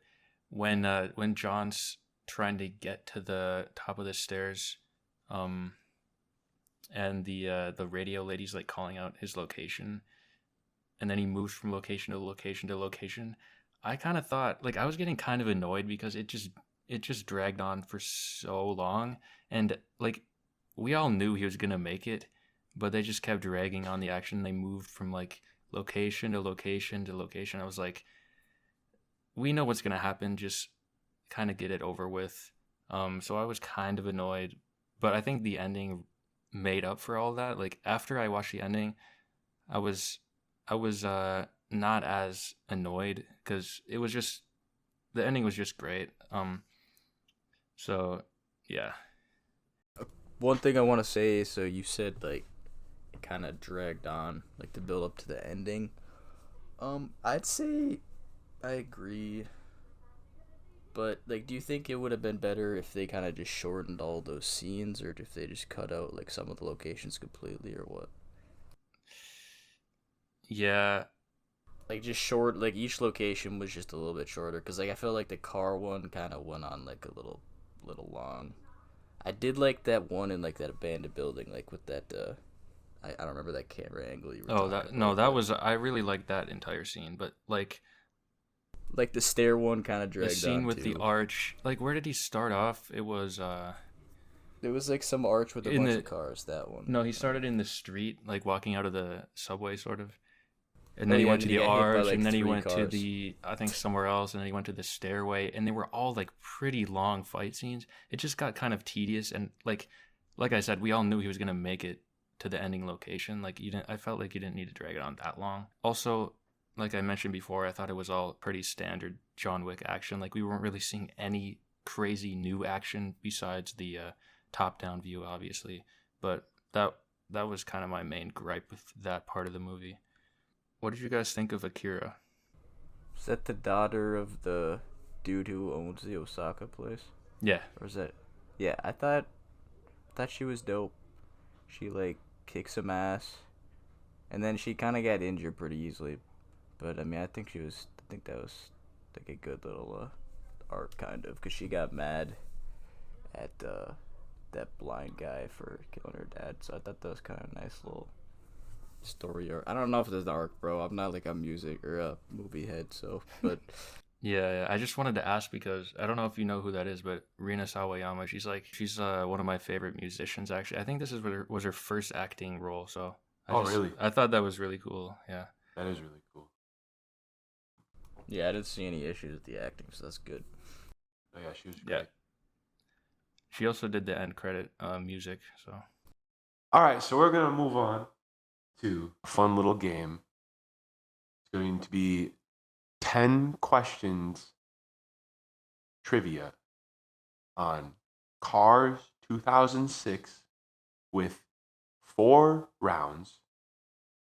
when John's trying to get to the top of the stairs, um, and the radio lady's like calling out his location, and then he moves from location to location to location. I kind of thought like I was getting kind of annoyed because it just dragged on for so long, and like we all knew he was gonna make it, but they just kept dragging on the action. They moved from like location to location to location. I was like, we know what's gonna happen. Just kind of get it over with. So I was kind of annoyed, but I think the ending made up for all that. Like after I watched the ending, I was not as annoyed because it was just the ending was just great. So yeah. One thing I want to say, so you said like it kind of dragged on, like the build up to the ending. I'd say I agree. But like, do you think it would have been better if they kind of just shortened all those scenes, or if they just cut out like some of the locations completely, or what? Yeah, Like just short, like each location was just a little bit shorter. Cause like I feel like the car one kind of went on like a little long. I did like that one in like that abandoned building, like with that. I don't remember that camera angle you were oh, talking no, about, that but was I really liked that entire scene, but like the stair one kind of the dragged scene on with the too. arch, like where did he start off? It was There was like some arch with a in bunch the of cars. That one. no, he started in the street, like walking out of the subway, sort of, and Oh then he yeah, went and to then he the got hit by arch, like and then he three went to cars. the I think somewhere else, and then he went to the stairway, and they were all like pretty long fight scenes. It just got kind of tedious, and like I said, we all knew he was gonna make it to the ending location. Like you didn't, I felt like you didn't need to drag it on that long. Also, like I mentioned before, I thought it was all pretty standard John Wick action. Like we weren't really seeing any crazy new action besides the top-down view, obviously. But that was kind of my main gripe with that part of the movie. What did you guys think of Akira? Is that the daughter of the dude who owns the Osaka place? Yeah, Or is that? Yeah, I thought she was dope. She like kicked some ass, and then she kind of got injured pretty easily. But I mean, I think that was like a good little arc kind of, because she got mad at that blind guy for killing her dad. So I thought that was kind of a nice little story arc. I don't know if there's an arc, bro. I'm not like a music or a movie head, so but yeah. I just wanted to ask because I don't know if you know who that is, but Rina Sawayama. She's one of my favorite musicians. Actually, I think this was her first acting role. So Really? I thought that was really cool. Yeah. That is really cool. yeah, I didn't see any issues with the acting, so that's good. Oh yeah, she was great. Yeah. She also did the end credit music. So All right, so we're gonna move on to a fun little game. It's going to be 10 questions trivia on Cars 2006 with 4 rounds,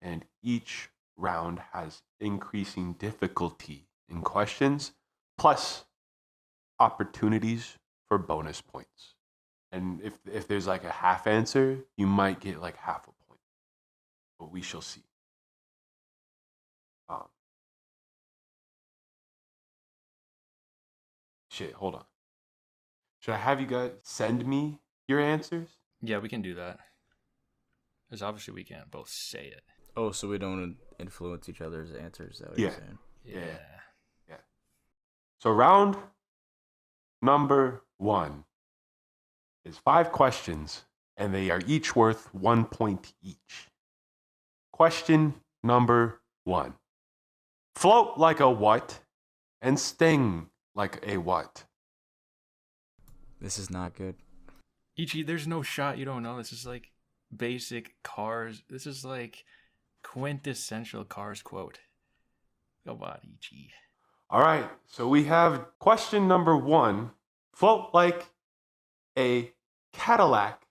and each round has increasing difficulty in questions plus opportunities for bonus points. And if there's like a half answer, you might get like half a point. But we shall see. Um, hold on. Should I have you guys send me your answers? yeah, we can do that. Because obviously we can't both say it. Oh, so we don't influence each other's answers. Is that what you're saying? Yeah. So round number 1 is 5 questions, and they are each worth 1 point each. Question number 1. Float like a what and sting like a what? This is not good. Heechy, there's no shot you don't know. This is like basic Cars. This is like quintessential Cars quote. Come on, Heechy. All right, so we have question number 1. Float like a Cadillac,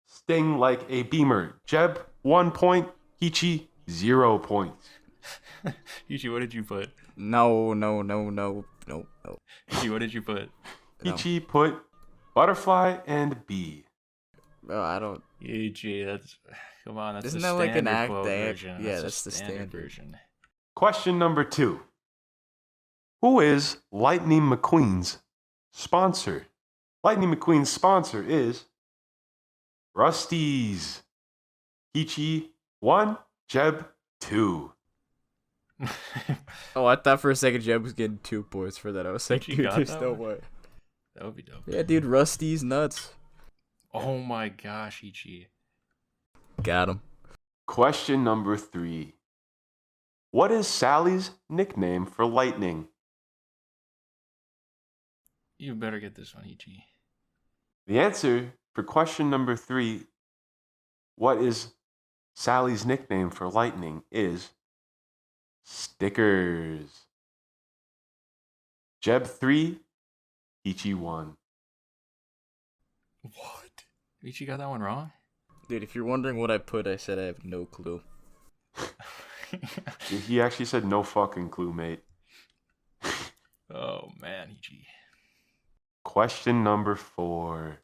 sting like a Beamer. Jeb, 1 point. Heechy, 0 points. Heechy, what did you put? No. Heechy, what did you put? No. Heechy put butterfly and bee. Bro, I don't. Heechy, come on, that's Isn't the that like an standard act? quote They act version. yeah, that's the standard. version. Question number 2. Who is Lightning McQueen's sponsor? Lightning McQueen's sponsor is Rusty's. Heechy, 1. Jeb, 2. Oh, I thought for a second Jeb was getting 2 points for that. I was like, You dude, got there's that no one? way. That would be dope. Yeah, dude, Rusty's nuts. Oh my gosh, Heechy. Got him. Question number 3. What is Sally's nickname for lightning? You better get this one, Heechy. The answer for question number 3, what is Sally's nickname for lightning, is Stickers. Jeb, 3. Heechy, 1. What? Heechy got that one wrong? Dude, if you're wondering what I put, I said I have no clue. He actually said no fucking clue, mate. Oh man, Heechy. Question number 4.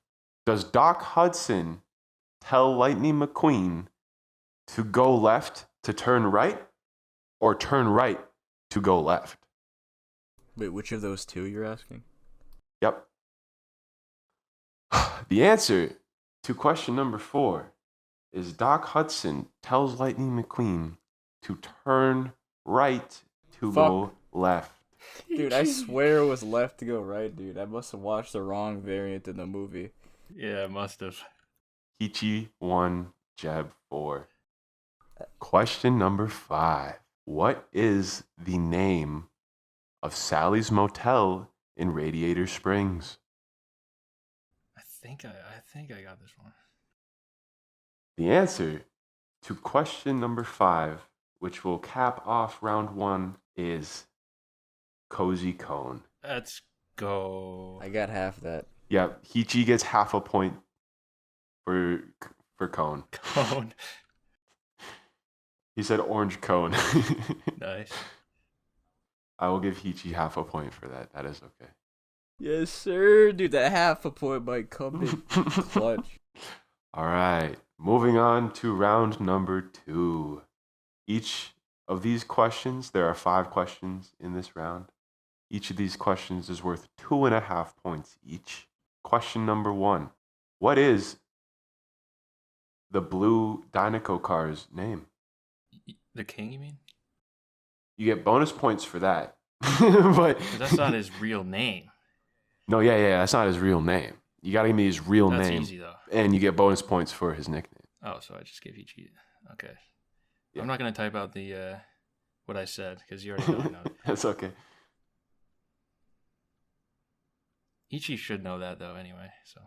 Does Doc Hudson tell Lightning McQueen to go left to turn right, or turn right to go left? Wait, which of those 2 you're asking? Yep. The answer to question number 4 is Doc Hudson tells Lightning McQueen to turn right to go left. Dude, I swear it was left to go right, dude. I must have watched the wrong variant in the movie. Yeah, must have. Heechy, 1. Jeb, 4. Question number 5. What is the name of Sally's Motel in Radiator Springs? I think I got this one. The answer to question number 5, which will cap off round 1, is Cozy Cone. Let's go. I got half that. Yeah, Heechy gets half a point for cone. Cone. He said orange cone. Nice. I will give Heechy half a point for that. That is okay. Yes, sir. Dude, that half a point might come in clutch. All right. Moving on to round number 2. Each of these questions, there are 5 questions in this round. Each of these questions is worth 2.5 points each. Question number 1. What is the blue Dinoco car's name? The king, you mean? You get bonus points for that. But 'Cause that's not his real name. no, yeah, that's not his real name. You gotta give me his real That's name. easy though. And you get bonus points for his nickname. Oh, so I just gave Heechy. Okay. Yeah. I'm not gonna type out the what I said because you already know I know. That's okay. Heechy should know that though anyway. So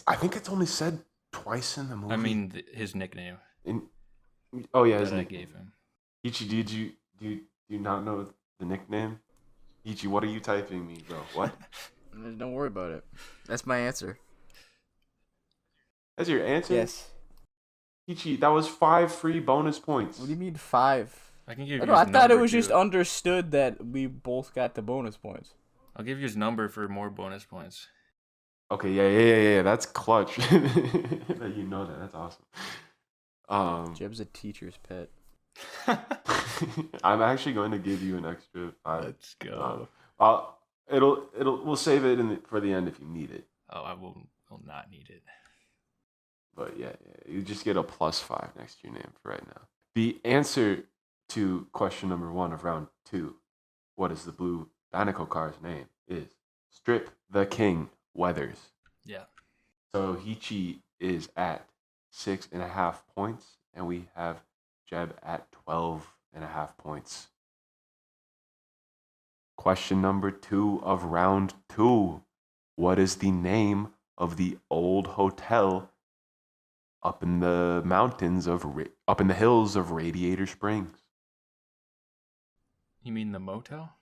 I think it's only said twice in the movie. I mean his nickname oh yeah, his that I nickname. gave him. Heechy, do you not know the nickname? Heechy, what are you typing me, bro? What? Don't worry about it. That's my answer. That's your answer? Yes. Heechy, that was 5 free bonus points. What do you mean 5? I can give I you. I his thought it number, was just too. understood that we both got the bonus points. I'll give you his number for more bonus points. Okay, yeah. That's clutch. That you know that. That's awesome. Jeb's a teacher's pet. I'm actually going to give you an extra 5. Let's go. We'll save it for the end if you need it. Oh, I will not need it. But yeah, you just get a +5 next to your name for right now. The answer to question number 1 of round 2, what is the blue Dinoco car's name, is Strip the King Weathers. Yeah. So Heechy is at 6.5 points, and we have Jeb at 12.5 points. Question number 2 of round 2. What is the name of the old hotel up in the mountains up in the hills of Radiator Springs. You mean the motel?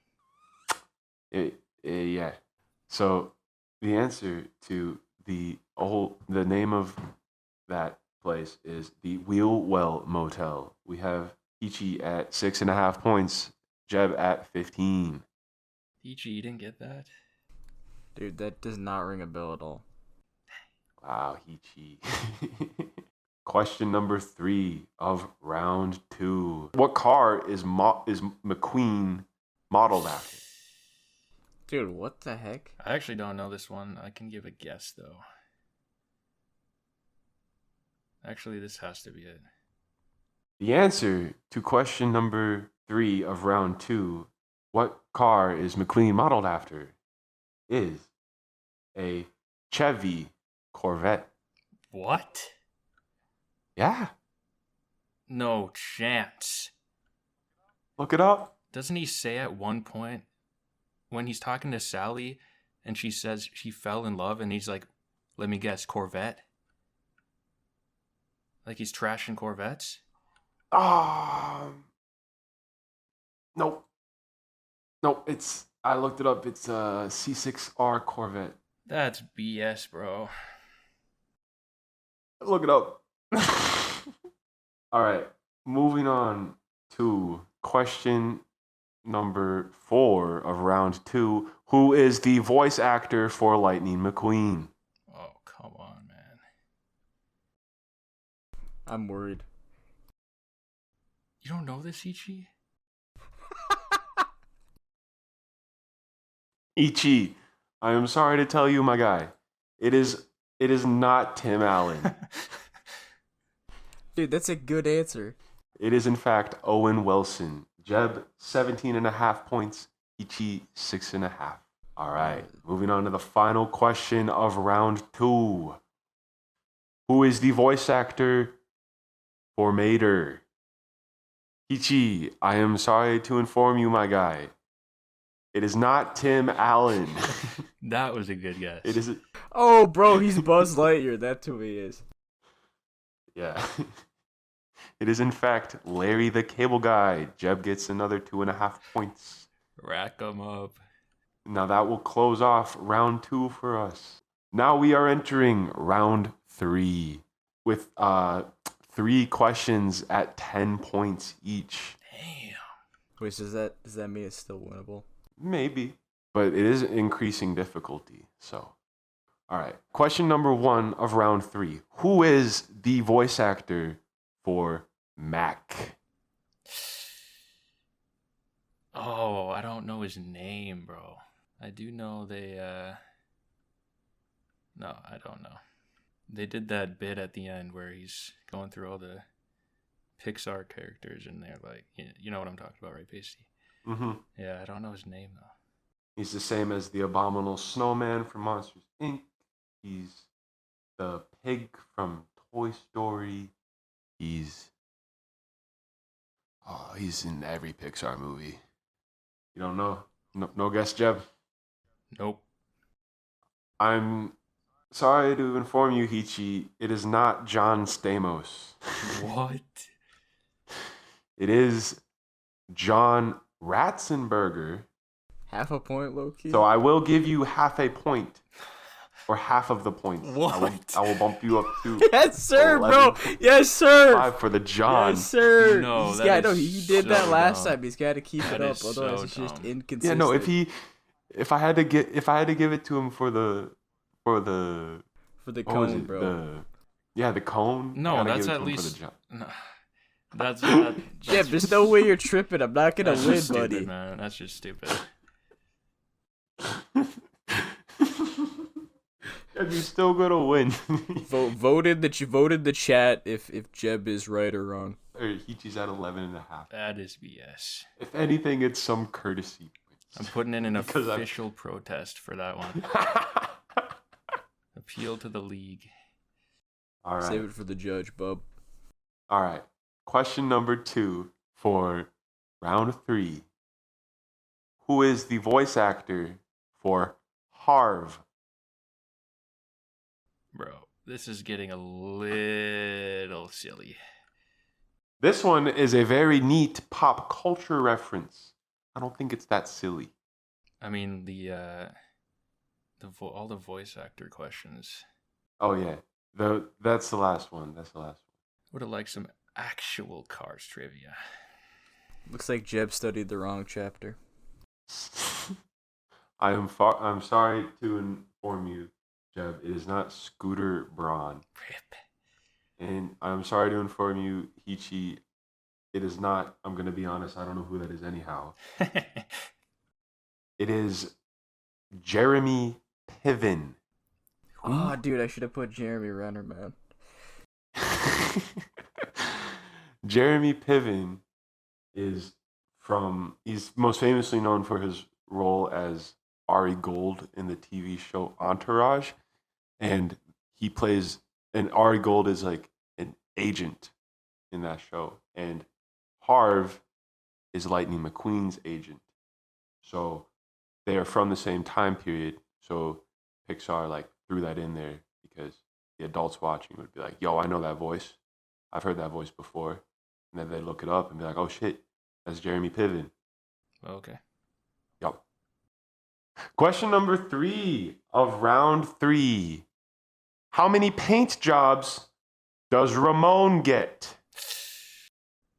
Yeah. So the answer to the name of that place is the Wheelwell Motel. We have Heechy at 6.5 points, Jeb at 15. Heechy, you didn't get that? Dude, that does not ring a bell at all. Wow, Heechy. Question number 3 of round 2. What car is McQueen modeled after? Dude, what the heck? I actually don't know this one. I can give a guess, though. Actually, this has to be it. The answer to question number 3 of round 2, what car is McQueen modeled after, is a Chevy Corvette. What? Yeah. No chance. Look it up. Doesn't he say at one point when he's talking to Sally and she says she fell in love and he's like, let me guess, Corvette? Like he's trashing Corvettes? Nope. Nope, I looked it up. It's a C6R Corvette. That's BS, bro. Look it up. All right. Moving on to question number 4 of round 2. Who is the voice actor for Lightning McQueen? Oh, come on, man. I'm worried. You don't know this, Heechy? Heechy, I am sorry to tell you, my guy. It is not Tim Allen. Dude, that's a good answer. It is, in fact, Owen Wilson. Jeb, 17.5 points. Heechy, 6.5. All right, moving on to the final question of round 2. Who is the voice actor for Mater? Heechy, I am sorry to inform you, my guy. It is not Tim Allen. That was a good guess. It is. Oh, bro, he's Buzz Lightyear. That's who he is. Yeah. It is, in fact, Larry the Cable Guy. Jeb gets another 2.5 points. Rack 'em up. Now that will close off round 2 for us. Now we are entering round 3 with 3 questions at 10 points each. Damn. Wait, so does that mean it's still winnable? Maybe, but it is increasing difficulty. So, all right. Question number 1 of round 3. Who is the voice actor for Mac? Oh, I don't know his name, bro. I do know they, no, I don't know. They did that bit at the end where he's going through all the Pixar characters and they're like, you know what I'm talking about, right, Pasty? Mm-hmm. Yeah, I don't know his name, though. He's the same as the Abominable Snowman from Monsters, Inc. He's the pig from Toy Story. He's in every Pixar movie. You don't know? No guess, Jeb? Nope. I'm sorry to inform you, Heechy. It is not John Stamos. What? It is John Ratzenberger. Half a point, low-key? So I will give you half a point. Or half of the points. What? I will bump you up to Yes, sir, 11, bro. Yes, sir. 5 for the John. Yes, sir. No, He's that got, is no, he did so that last dumb. time. He's got to keep That it up, is otherwise so it's just dumb. inconsistent. Yeah, no. If I had to give it to him for the for the cone, bro. The cone. No, Gotta that's give it at to him for least. the John. No, that's not. Yeah, there's no way you're tripping. I'm not gonna That's win, just stupid, buddy. man. That's just stupid. And you're still gonna win. Vote in the chat if Jeb is right or wrong. Heechy's at 11.5. That is BS. If anything, it's some courtesy I'm putting in an Because I'm- official protest for that one. points. Appeal to the league. All right. Save it for the judge, bub. All right. Question number 2 for round 3. Who is the voice actor for Harv? Bro, This is getting a little silly. This one is a very neat pop culture reference. I don't think it's that silly. I mean, all the voice actor questions. Oh yeah, that's the last one. Would have liked some actual Cars trivia. Looks like Jeb studied the wrong chapter. I'm sorry to inform you, Jeb. It is not Scooter Braun. Rip. And I'm sorry to inform you, Heechy. It is not. I'm gonna be honest. I don't know who that is anyhow. It is Jeremy Piven. Oh, dude, I should have put Jeremy Renner, man. Jeremy Piven he's most famously known for his role as Ari Gold in the TV show Entourage. And Ari Gold is like an agent in that show. And Harv is Lightning McQueen's agent. So they are from the same time period. So Pixar like threw that in there because the adults watching would be like, yo, I know that voice. I've heard that voice before. And then they look it up and be like, oh shit, that's Jeremy Piven. Okay. Yup. Question number 3 of round 3. How many paint jobs does Ramon get?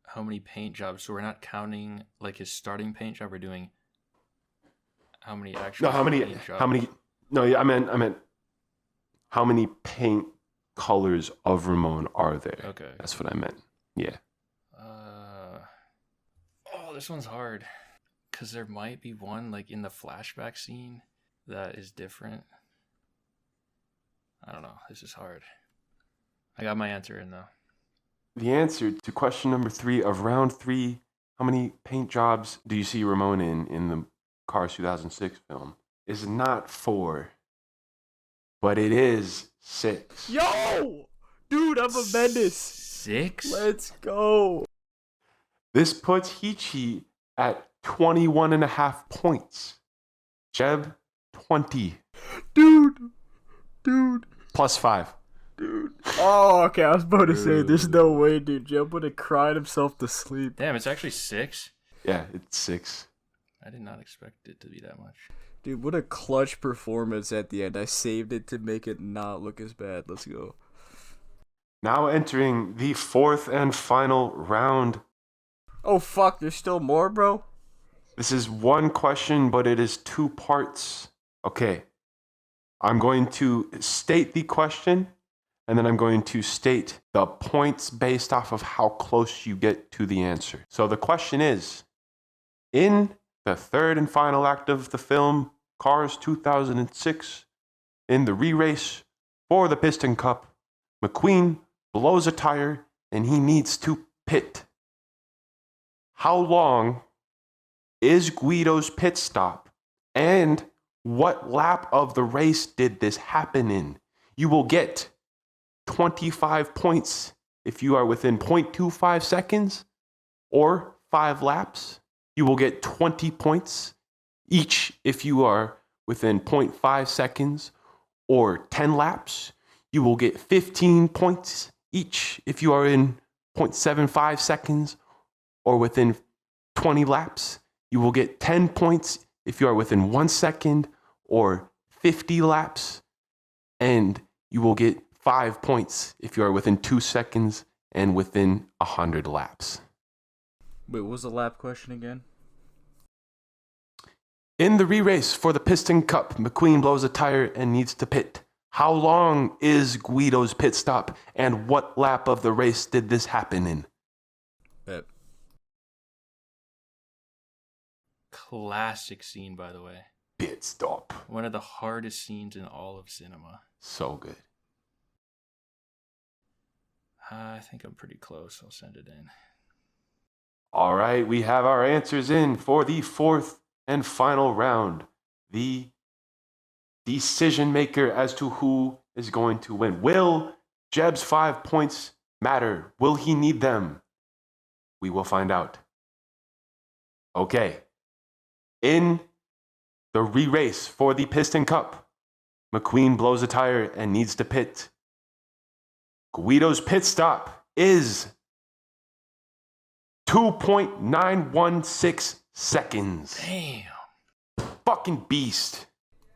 How many paint jobs? So we're not counting like his starting paint job. We're doing how many actual paint jobs? I meant how many paint colors of Ramon are there? Okay. That's what I meant. Yeah. This one's hard. Because there might be one like in the flashback scene that is different. I don't know. This is hard. I got my answer in though. The answer to question number 3 of round 3, how many paint jobs do you see Ramon in the Cars 2006 film, is not 4, but it is 6. Yo! Dude, I'm a menace. 6? Let's go. This puts Heechy at 21.5 points. Jeb, 20. Dude. Plus 5. Dude. Oh, okay. I was about to say, there's no way, dude. Jeb would have cried himself to sleep. Damn, it's actually 6? Yeah, it's 6. I did not expect it to be that much. Dude, what a clutch performance at the end. I saved it to make it not look as bad. Let's go. Now entering the 4th and final round. Oh, fuck. There's still more, bro? This is one question, but it is 2 parts. Okay. I'm going to state the question, and then I'm going to state the points based off of how close you get to the answer. So the question is, in the 3rd and final act of the film, Cars 2006, in the re-race for the Piston Cup, McQueen blows a tire and he needs to pit. How long is Guido's pit stop, and what lap of the race did this happen in? You will get 25 points if you are within 0.25 seconds or 5 laps. You will get 20 points each if you are within 0.5 seconds or 10 laps. You will get 15 points each if you are in 0.75 seconds or within 20 laps. You will get 10 points if you are within 1 second or 50 laps. And you will get 5 points if you are within 2 seconds and within 100 laps. Wait, what was the lap question again? In the re-race for the Piston Cup, McQueen blows a tire and needs to pit. How long is Guido's pit stop, and what lap of the race did this happen in? Bet. Classic scene, by the way. Pit stop. One of the hardest scenes in all of cinema. So good. I think I'm pretty close. I'll send it in. All right, we have our answers in for the 4th and final round. The decision maker as to who is going to win. Will Jeb's 5 points matter? Will he need them? We will find out. Okay. In the re-race for the Piston Cup, McQueen blows a tire and needs to pit. Guido's pit stop is 2.916 seconds. Damn. Fucking beast.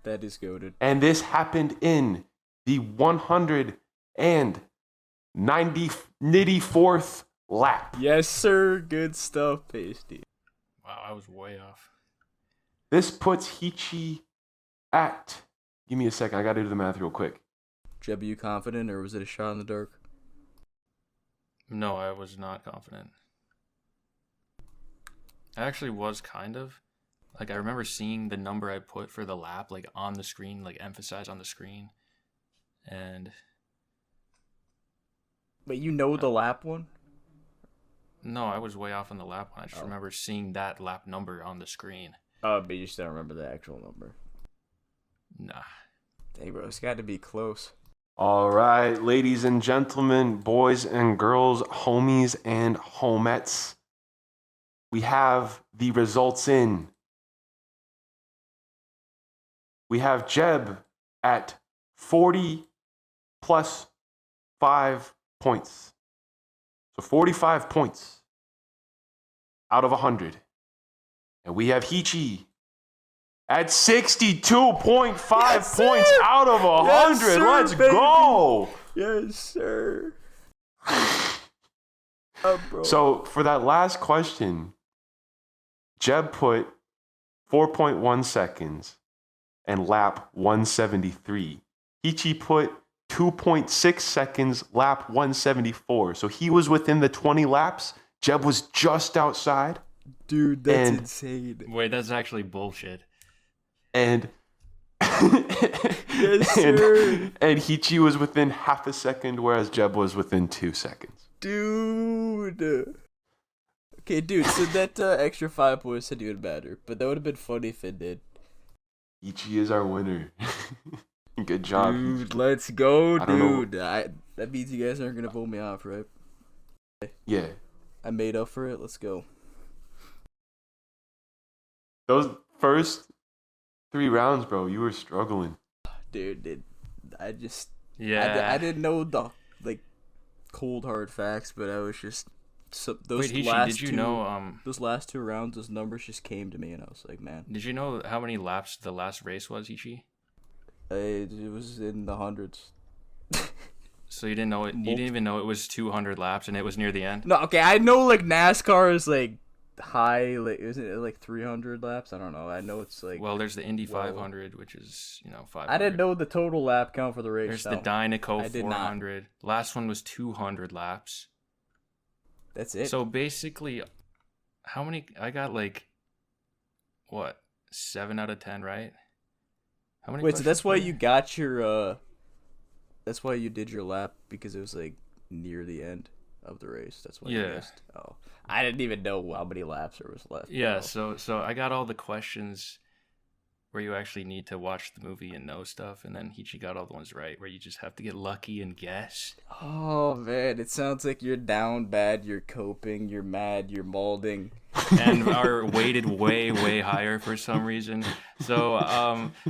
That is goated. And this happened in the 194th lap. Yes, sir. Good stuff, Pasty. Wow, I was way off. This puts Heechy at... Give me a second. I got to do the math real quick. Jeb, are you confident, or was it a shot in the dark? No, I was not confident. I actually was kind of. Like, I remember seeing the number I put for the lap, like, on the screen, like, emphasized on the screen. And... But you know the lap one? No, I was way off on the lap one. I just remember seeing that lap number on the screen. Oh, but you just don't remember the actual number. Nah. Dang, bro, it's got to be close. All right, ladies and gentlemen, boys and girls, homies and homettes. We have the results in. We have Jeb at 40 plus 5 points. So 45 points out of 100. And we have Heechy at 62.5 Yes, points out of 100. Yes, sir, Let's baby. go. Yes, sir. Bro. So for that last question, Jeb put 4.1 seconds and lap 173. Heechy put 2.6 seconds, lap 174. So he was within the 20 laps. Jeb was just outside. Dude, that's insane. Wait, that's actually bullshit. And Yes, sir. and Heechy was within half a second, whereas Jeb was within 2 seconds. Dude. Okay, dude, so that extra 5 points said even better, but that would have been funny if it did. Heechy is our winner. Good job, Dude, Heechy. let's go, I don't know. dude. That means you guys aren't going to vote me off, right? Yeah. I made up for it. Let's go. Those first 3 rounds, bro, you were struggling. Dude, I just... Yeah. I didn't know the, like, cold hard facts, but I was just... So those Wait, Heechy, last did you two, know... those last 2 rounds, those numbers just came to me, and I was like, man. Did you know how many laps the last race was, Heechy? It was in the hundreds. So you didn't know it? You didn't even know it was 200 laps and it was near the end? No, okay, I know, like, NASCAR is, like, high, like, isn't it, like, 300 laps? I don't know. I know it's, like... Well, there's the Indy 500, which is, 500. I didn't know the total lap count for the race. There's no. the Dynaco I did not. 400. Last one was 200 laps. That's it. So basically, how many? I got like, what, 7 out of 10, right? How many? Wait, so that's questions why were you there? got your, that's why you did your lap, because it was, like, near the end of the race. That's why you Yeah. missed. Oh. I didn't even know how many laps there was left. Yeah, bro. so I got all the questions where you actually need to watch the movie and know stuff, and then Heechy got all the ones right where you just have to get lucky and guess. Oh, man, it sounds like you're down bad, you're coping, you're mad, you're molding. And are weighted way, way higher for some reason. So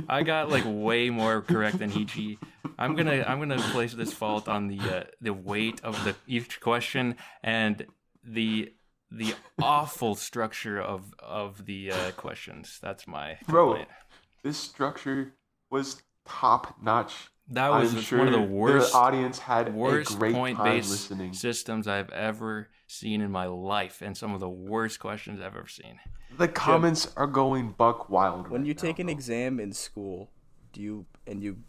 I got like way more correct than Heechy. I'm gonna place this fault on the weight of each question and the awful structure of the questions. That's my complaint. Bro, this structure was top notch. That was I'm sure one of the worst the audience had a great time point-based listening. systems I've ever seen in my life, and some of the worst questions I've ever seen. The comments are going buck wild. When right you now, take an bro. exam in school, you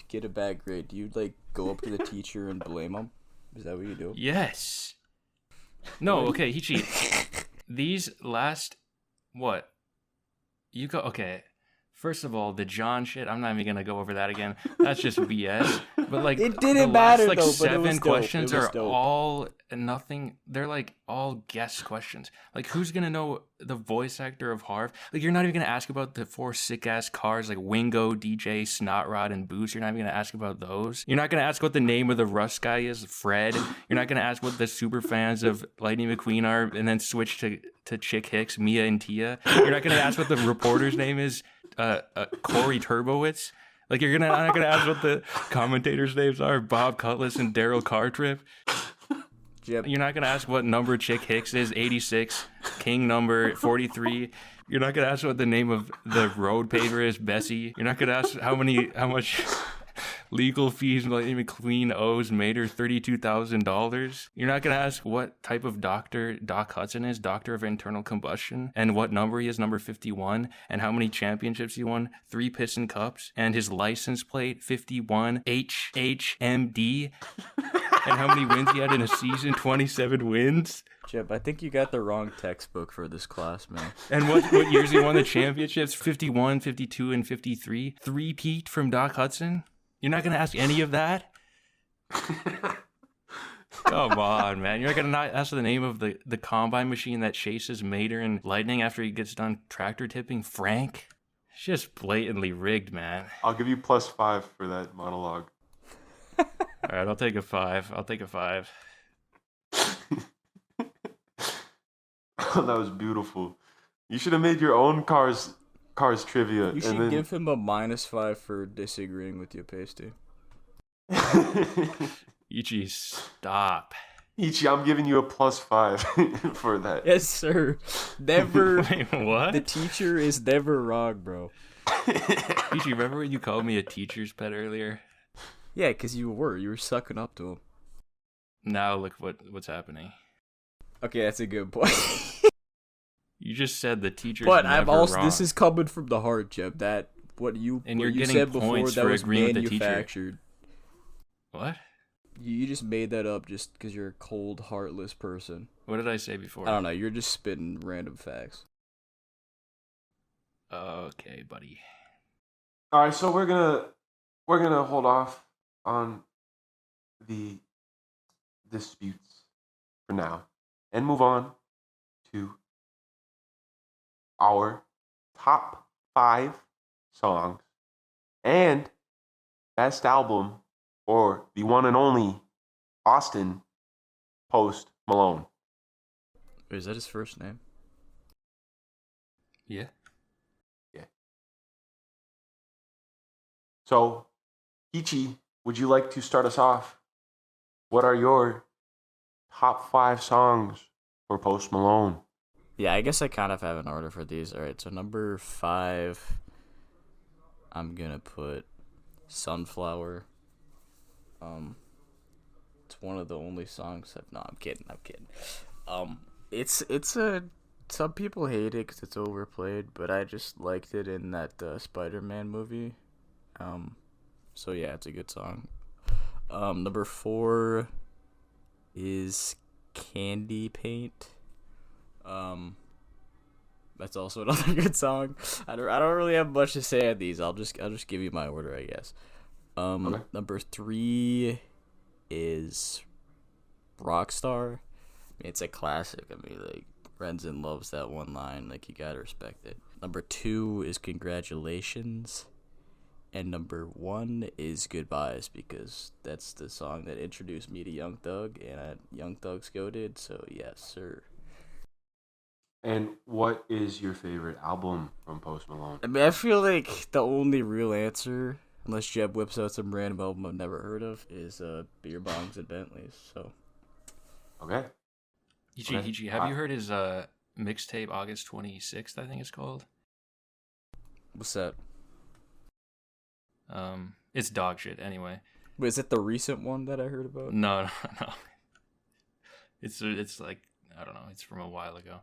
get a bad grade, do you, like, go up to the teacher and blame them? Is that what you do? Yes. No, okay, Heechy. These last, what? You go, okay. First of all, the John shit, I'm not even going to go over that again. That's just BS. But, like, It didn't the matter, last, like, though, but it was 7 dope. questions It was are dope. all nothing. They're, like, all guess questions. Like, who's going to know the voice actor of Harv? Like, you're not even going to ask about the 4 sick-ass cars, like Wingo, DJ, Snotrod, and Boost. You're not even going to ask about those. You're not going to ask what the name of the Rust guy is, Fred. You're not going to ask what the super fans of Lightning McQueen are, and then switch to Chick Hicks, Mia, and Tia. You're not going to ask what the reporter's name is, Corey Turbowitz. Like, not gonna ask what the commentators' names are, Bob Cutlass and Daryl Cartrip. Jeb. You're not gonna ask what number Chick Hicks is, 86, King number 43. You're not gonna ask what the name of the road paver is, Bessie. You're not gonna ask how much legal fees McQueen owes Mater, $32,000. You're not gonna ask what type of doctor Doc Hudson is, doctor of internal combustion, and what number he is, number 51, and how many championships he won, 3 Piston Cups, and his license plate, 51 HHMD, and how many wins he had in a season, 27 wins. Jeb, I think you got the wrong textbook for this class, man. And what years he won the championships, 51, 52, and 53. 3-peat from Doc Hudson. You're not going to ask any of that? Come on, man. You're not going to not ask the name of the combine machine that chases Mater and Lightning after he gets done tractor tipping, Frank? It's just blatantly rigged, man. I'll give you +5 for that monologue. All right, I'll take a 5. That was beautiful. You should have made your own cars trivia. You should give him a -5 for disagreeing with you, Pasty. Heechy, stop. Heechy, I'm giving you a +5 for that. Yes, sir. Never. Wait, what? The teacher is never wrong, bro. Heechy, remember when you called me a teacher's pet earlier? Yeah, because you were sucking up to him. Now look what's happening. Okay, that's a good point. You just said the teacher's But never I'm also wrong. This is coming from the heart, Jeb. That what you And what you're you getting said before points that for was agreeing with the teacher. manufactured. What? You just made that up just because you're a cold, heartless person. What did I say before? I don't know. You're just spitting random facts. Okay, buddy. All right, so we're gonna hold off on the disputes for now and move on to our top 5 songs and best album for the one and only Austin Post Malone. Wait, is that his first name? Yeah. So, Heechy, would you like to start us off? What are your top 5 songs for Post Malone? Yeah, I guess I kind of have an order for these. All right, so number 5, I'm gonna put Sunflower. It's one of the only songs that. No, I'm kidding. It's a. Some people hate it because it's overplayed, but I just liked it in that Spider-Man movie. So yeah, it's a good song. Number 4 is Candy Paint. That's also another good song. I don't really have much to say on these. I'll just give you my order, I guess. Okay. Number 3 is Rockstar. I mean, it's a classic. I mean, like, Renzen loves that one line. Like, you gotta respect it. Number 2 is Congratulations. And number 1 is Goodbyes, because that's the song that introduced me to Young Thug, and Young Thug's goated, so yes, sir. And what is your favorite album from Post Malone? I mean, I feel like the only real answer, unless Jeb whips out some random album I've never heard of, is Beer Bongs and Bentleys, so. Okay. Heechy, have you heard his mixtape August 26th, I think it's called? What's that? It's dog shit anyway. Wait, is it the recent one that I heard about? No. It's like, I don't know, it's from a while ago.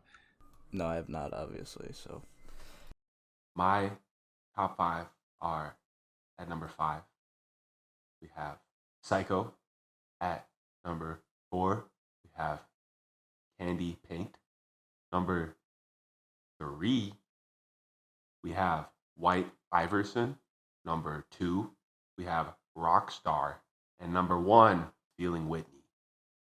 No, I have not, obviously, so. My top 5 are at number 5. We have Psycho. At number 4, we have Candy Paint. Number 3, we have White Iverson. Number 2, we have Rockstar. And number 1, Feeling Whitney.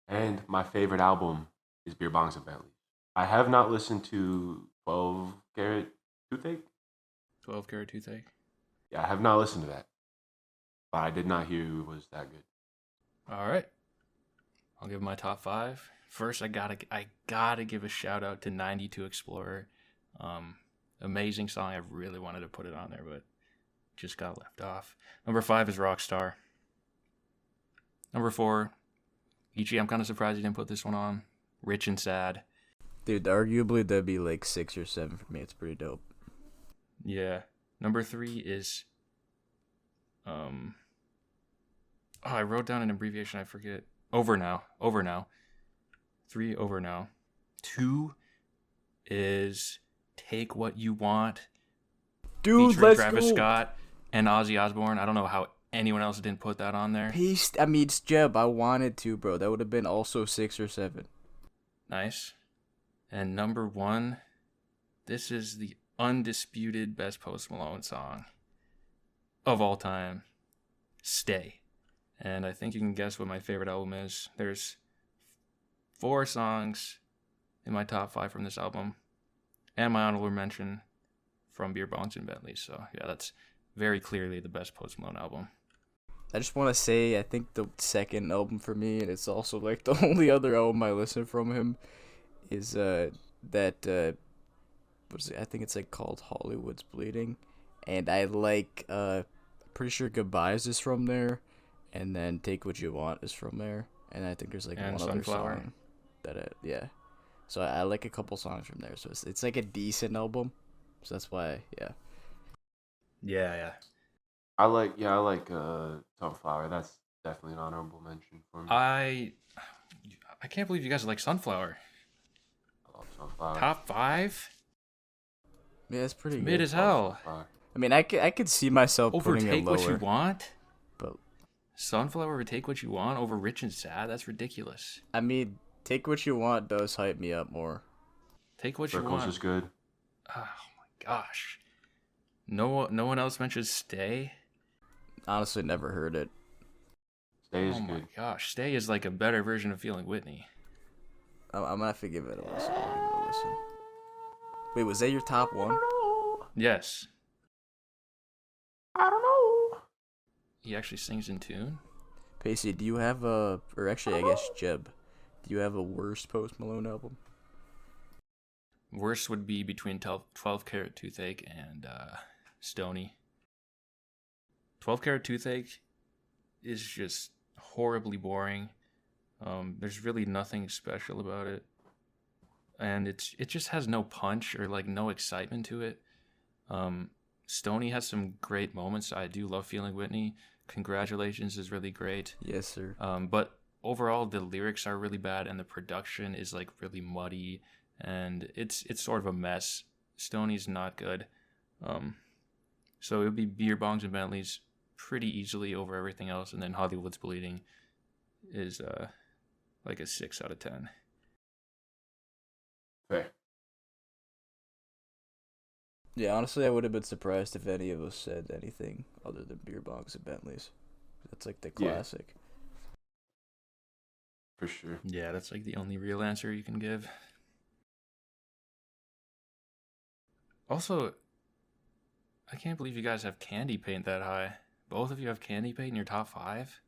And my favorite album is Beer Bongs and Bentleys. I have not listened to 12 Karat Toothache. 12 Karat Toothache? Yeah, I have not listened to that. But I did not hear it was that good. All right. I'll give my top 5. First, I gotta give a shout out to 92 Explorer. Amazing song. I really wanted to put it on there, but just got left off. Number 5 is Rockstar. Number 4, Heechy, I'm kind of surprised you didn't put this one on. Rich and Sad. Dude, arguably that'd be like 6 or 7 for me. It's pretty dope. Yeah. Number 3 is I wrote down an abbreviation, I forget. Over Now. 3, Over Now. 2 is Take What You Want. Dude, featuring let's Travis go. Scott and Ozzy Osbourne. I don't know how anyone else didn't put that on there. It's Jeb. I wanted to, bro. That would have been also 6 or 7. Nice. And number 1, this is the undisputed best Post Malone song of all time. Stay. And I think you can guess what my favorite album is. There's 4 songs in my top 5 from this album. And my honorable mention from Beer Bongs and Bentleys. So, yeah, that's very clearly the best Post Malone album. I just want to say, I think the second album for me, and it's also like the only other album I listen from him, is what's it? I think it's like called Hollywood's Bleeding, and I like pretty sure Goodbyes is from there, and then Take What You Want is from there, and I think there's like And one Sunflower. other song yeah. So I like a couple songs from there, so it's like a decent album, so that's why Yeah. I like Sunflower. That's definitely an honorable mention for me. I can't believe you guys like Sunflower. I love Sunflower. Top 5? yeah, it's pretty Mid good. as hell. Sunflower. I mean, I could see myself putting it Overtake lower, What You Want? but Sunflower over Take What You Want over Rich and Sad? That's ridiculous. I mean, Take What You Want does hype me up more. Take What You Circles Want. is good. Oh my gosh. No one else mentions Stay? Honestly, never heard it. Stay is Oh my good. gosh. Stay is like a better version of Feeling Whitney. I'm gonna have to give it a listen. I'll give it a listen. Wait, was that your top one? Yes. I don't know. He actually sings in tune. Pasty, do you have or actually, I guess Jeb, do you have a worst Post Malone album? Worst would be between 12 Karat Toothache and Stony. 12 Karat Toothache is just horribly boring. There's really nothing special about it. And it just has no punch or like no excitement to it. Stony has some great moments. I do love Feeling Whitney. Congratulations is really great. Yes, sir. But overall the lyrics are really bad and the production is like really muddy and it's sort of a mess. Stony's not good. So it would be Beer Bongs and Bentleys pretty easily over everything else, and then Hollywood's Bleeding is like a 6 out of 10. Fair. Yeah, honestly, I would have been surprised if any of us said anything other than Beer Bongs and Bentleys. That's like the Yeah. classic. For sure. Yeah, that's like the only real answer you can give. Also, I can't believe you guys have Candy Paint that high. Both of you have Candy Paint in your top 5?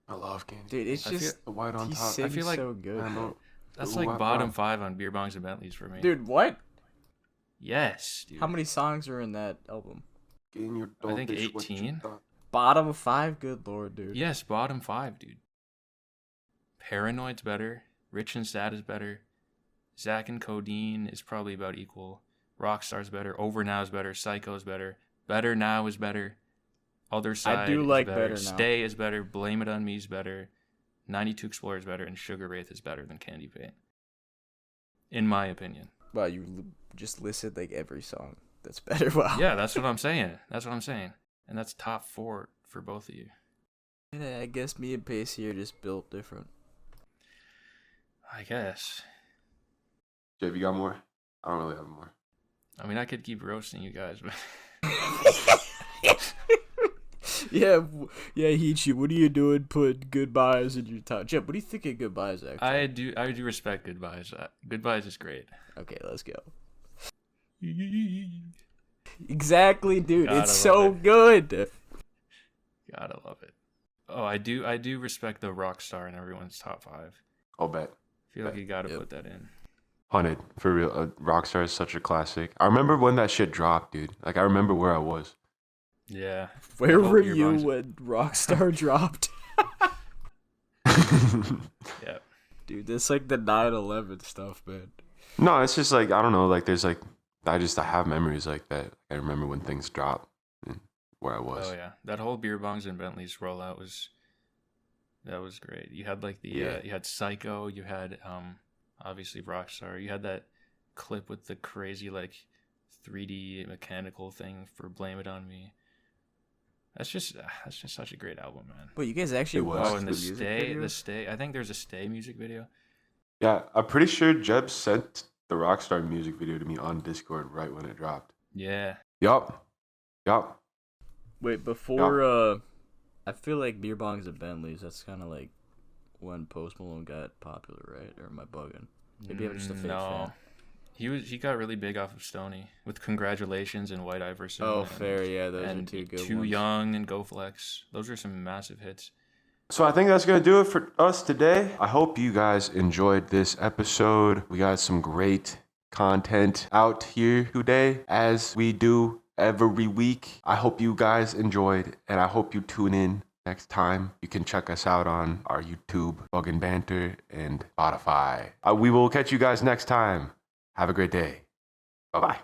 I love Candy. Dude, it's I just The white on he top. sings feel like- so good. I know. That's Ooh, like I bottom know. 5 on Beer Bongs and Bentleys for me. Dude, what? Yes, dude. How many songs are in that album? Getting your I think dopest, what you 18. thought. Bottom 5? Good lord, dude. Yes, bottom 5, dude. Paranoid's better. Rich and Sad is better. Zack and Codeine is probably about equal. Rockstar's better. Over Now is better. Psycho's better. Better Now is better. Other Side do is like better. Better Now. Stay is better. Blame It On Me is better. 92 Explorer is better. And Sugar Wraith is better than Candy Paint. In my opinion. Wow, you just listed like every song that's better. Wow. Yeah, that's what I'm saying. And that's top 4 for both of you. Yeah, I guess me and Pacey are just built different. I guess. Jeff, you got more? I don't really have more. I mean, I could keep roasting you guys, but Yeah, Heechy, what are you doing? Put Goodbyes in your top. Jeb, what do you think of Goodbyes, actually? I do respect Goodbyes. Goodbyes is great. Okay, let's go. Exactly, dude. Gotta It's so love it. good. Gotta love it. Oh, I do respect the Rockstar in everyone's top 5. I'll bet. I feel like you gotta Yep. put that in. Hunted, for real. Rockstar is such a classic. I remember when that shit dropped, dude. Like, I remember where I was. Yeah. Where I hope were your you bongs- when Rockstar dropped? Yeah, Dude, that's like the 9/11 stuff, man. No, it's just like I don't know. Like there's like I have memories like that. I remember when things dropped and where I was. Oh yeah, that whole beer bongs and Bentleys rollout was great. You had like the Yeah. you had Psycho, you had obviously Rockstar, you had that clip with the crazy like 3D mechanical thing for Blame It On Me. That's just such a great album, man. But you guys actually It was. watched Oh, and the music video? the Stay. I think there's a Stay music video. Yeah, I'm pretty sure Jeb sent the Rockstar music video to me on Discord right when it dropped. Yeah. Yup. Wait, before I feel like beer bongs and Bentleys, that's kind of like when Post Malone got popular, right? Or am I bugging? Maybe I'm just a fake fan. He got really big off of Stoney with Congratulations and White Iverson. Oh, fair, yeah, those are and two good Too ones. Young and Go Flex. Those are some massive hits. So I think that's going to do it for us today. I hope you guys enjoyed this episode. We got some great content out here today, as we do every week. I hope you guys enjoyed, and I hope you tune in next time. You can check us out on our YouTube, Bug and Banter, and Spotify. We will catch you guys next time. Have a great day. Bye-bye.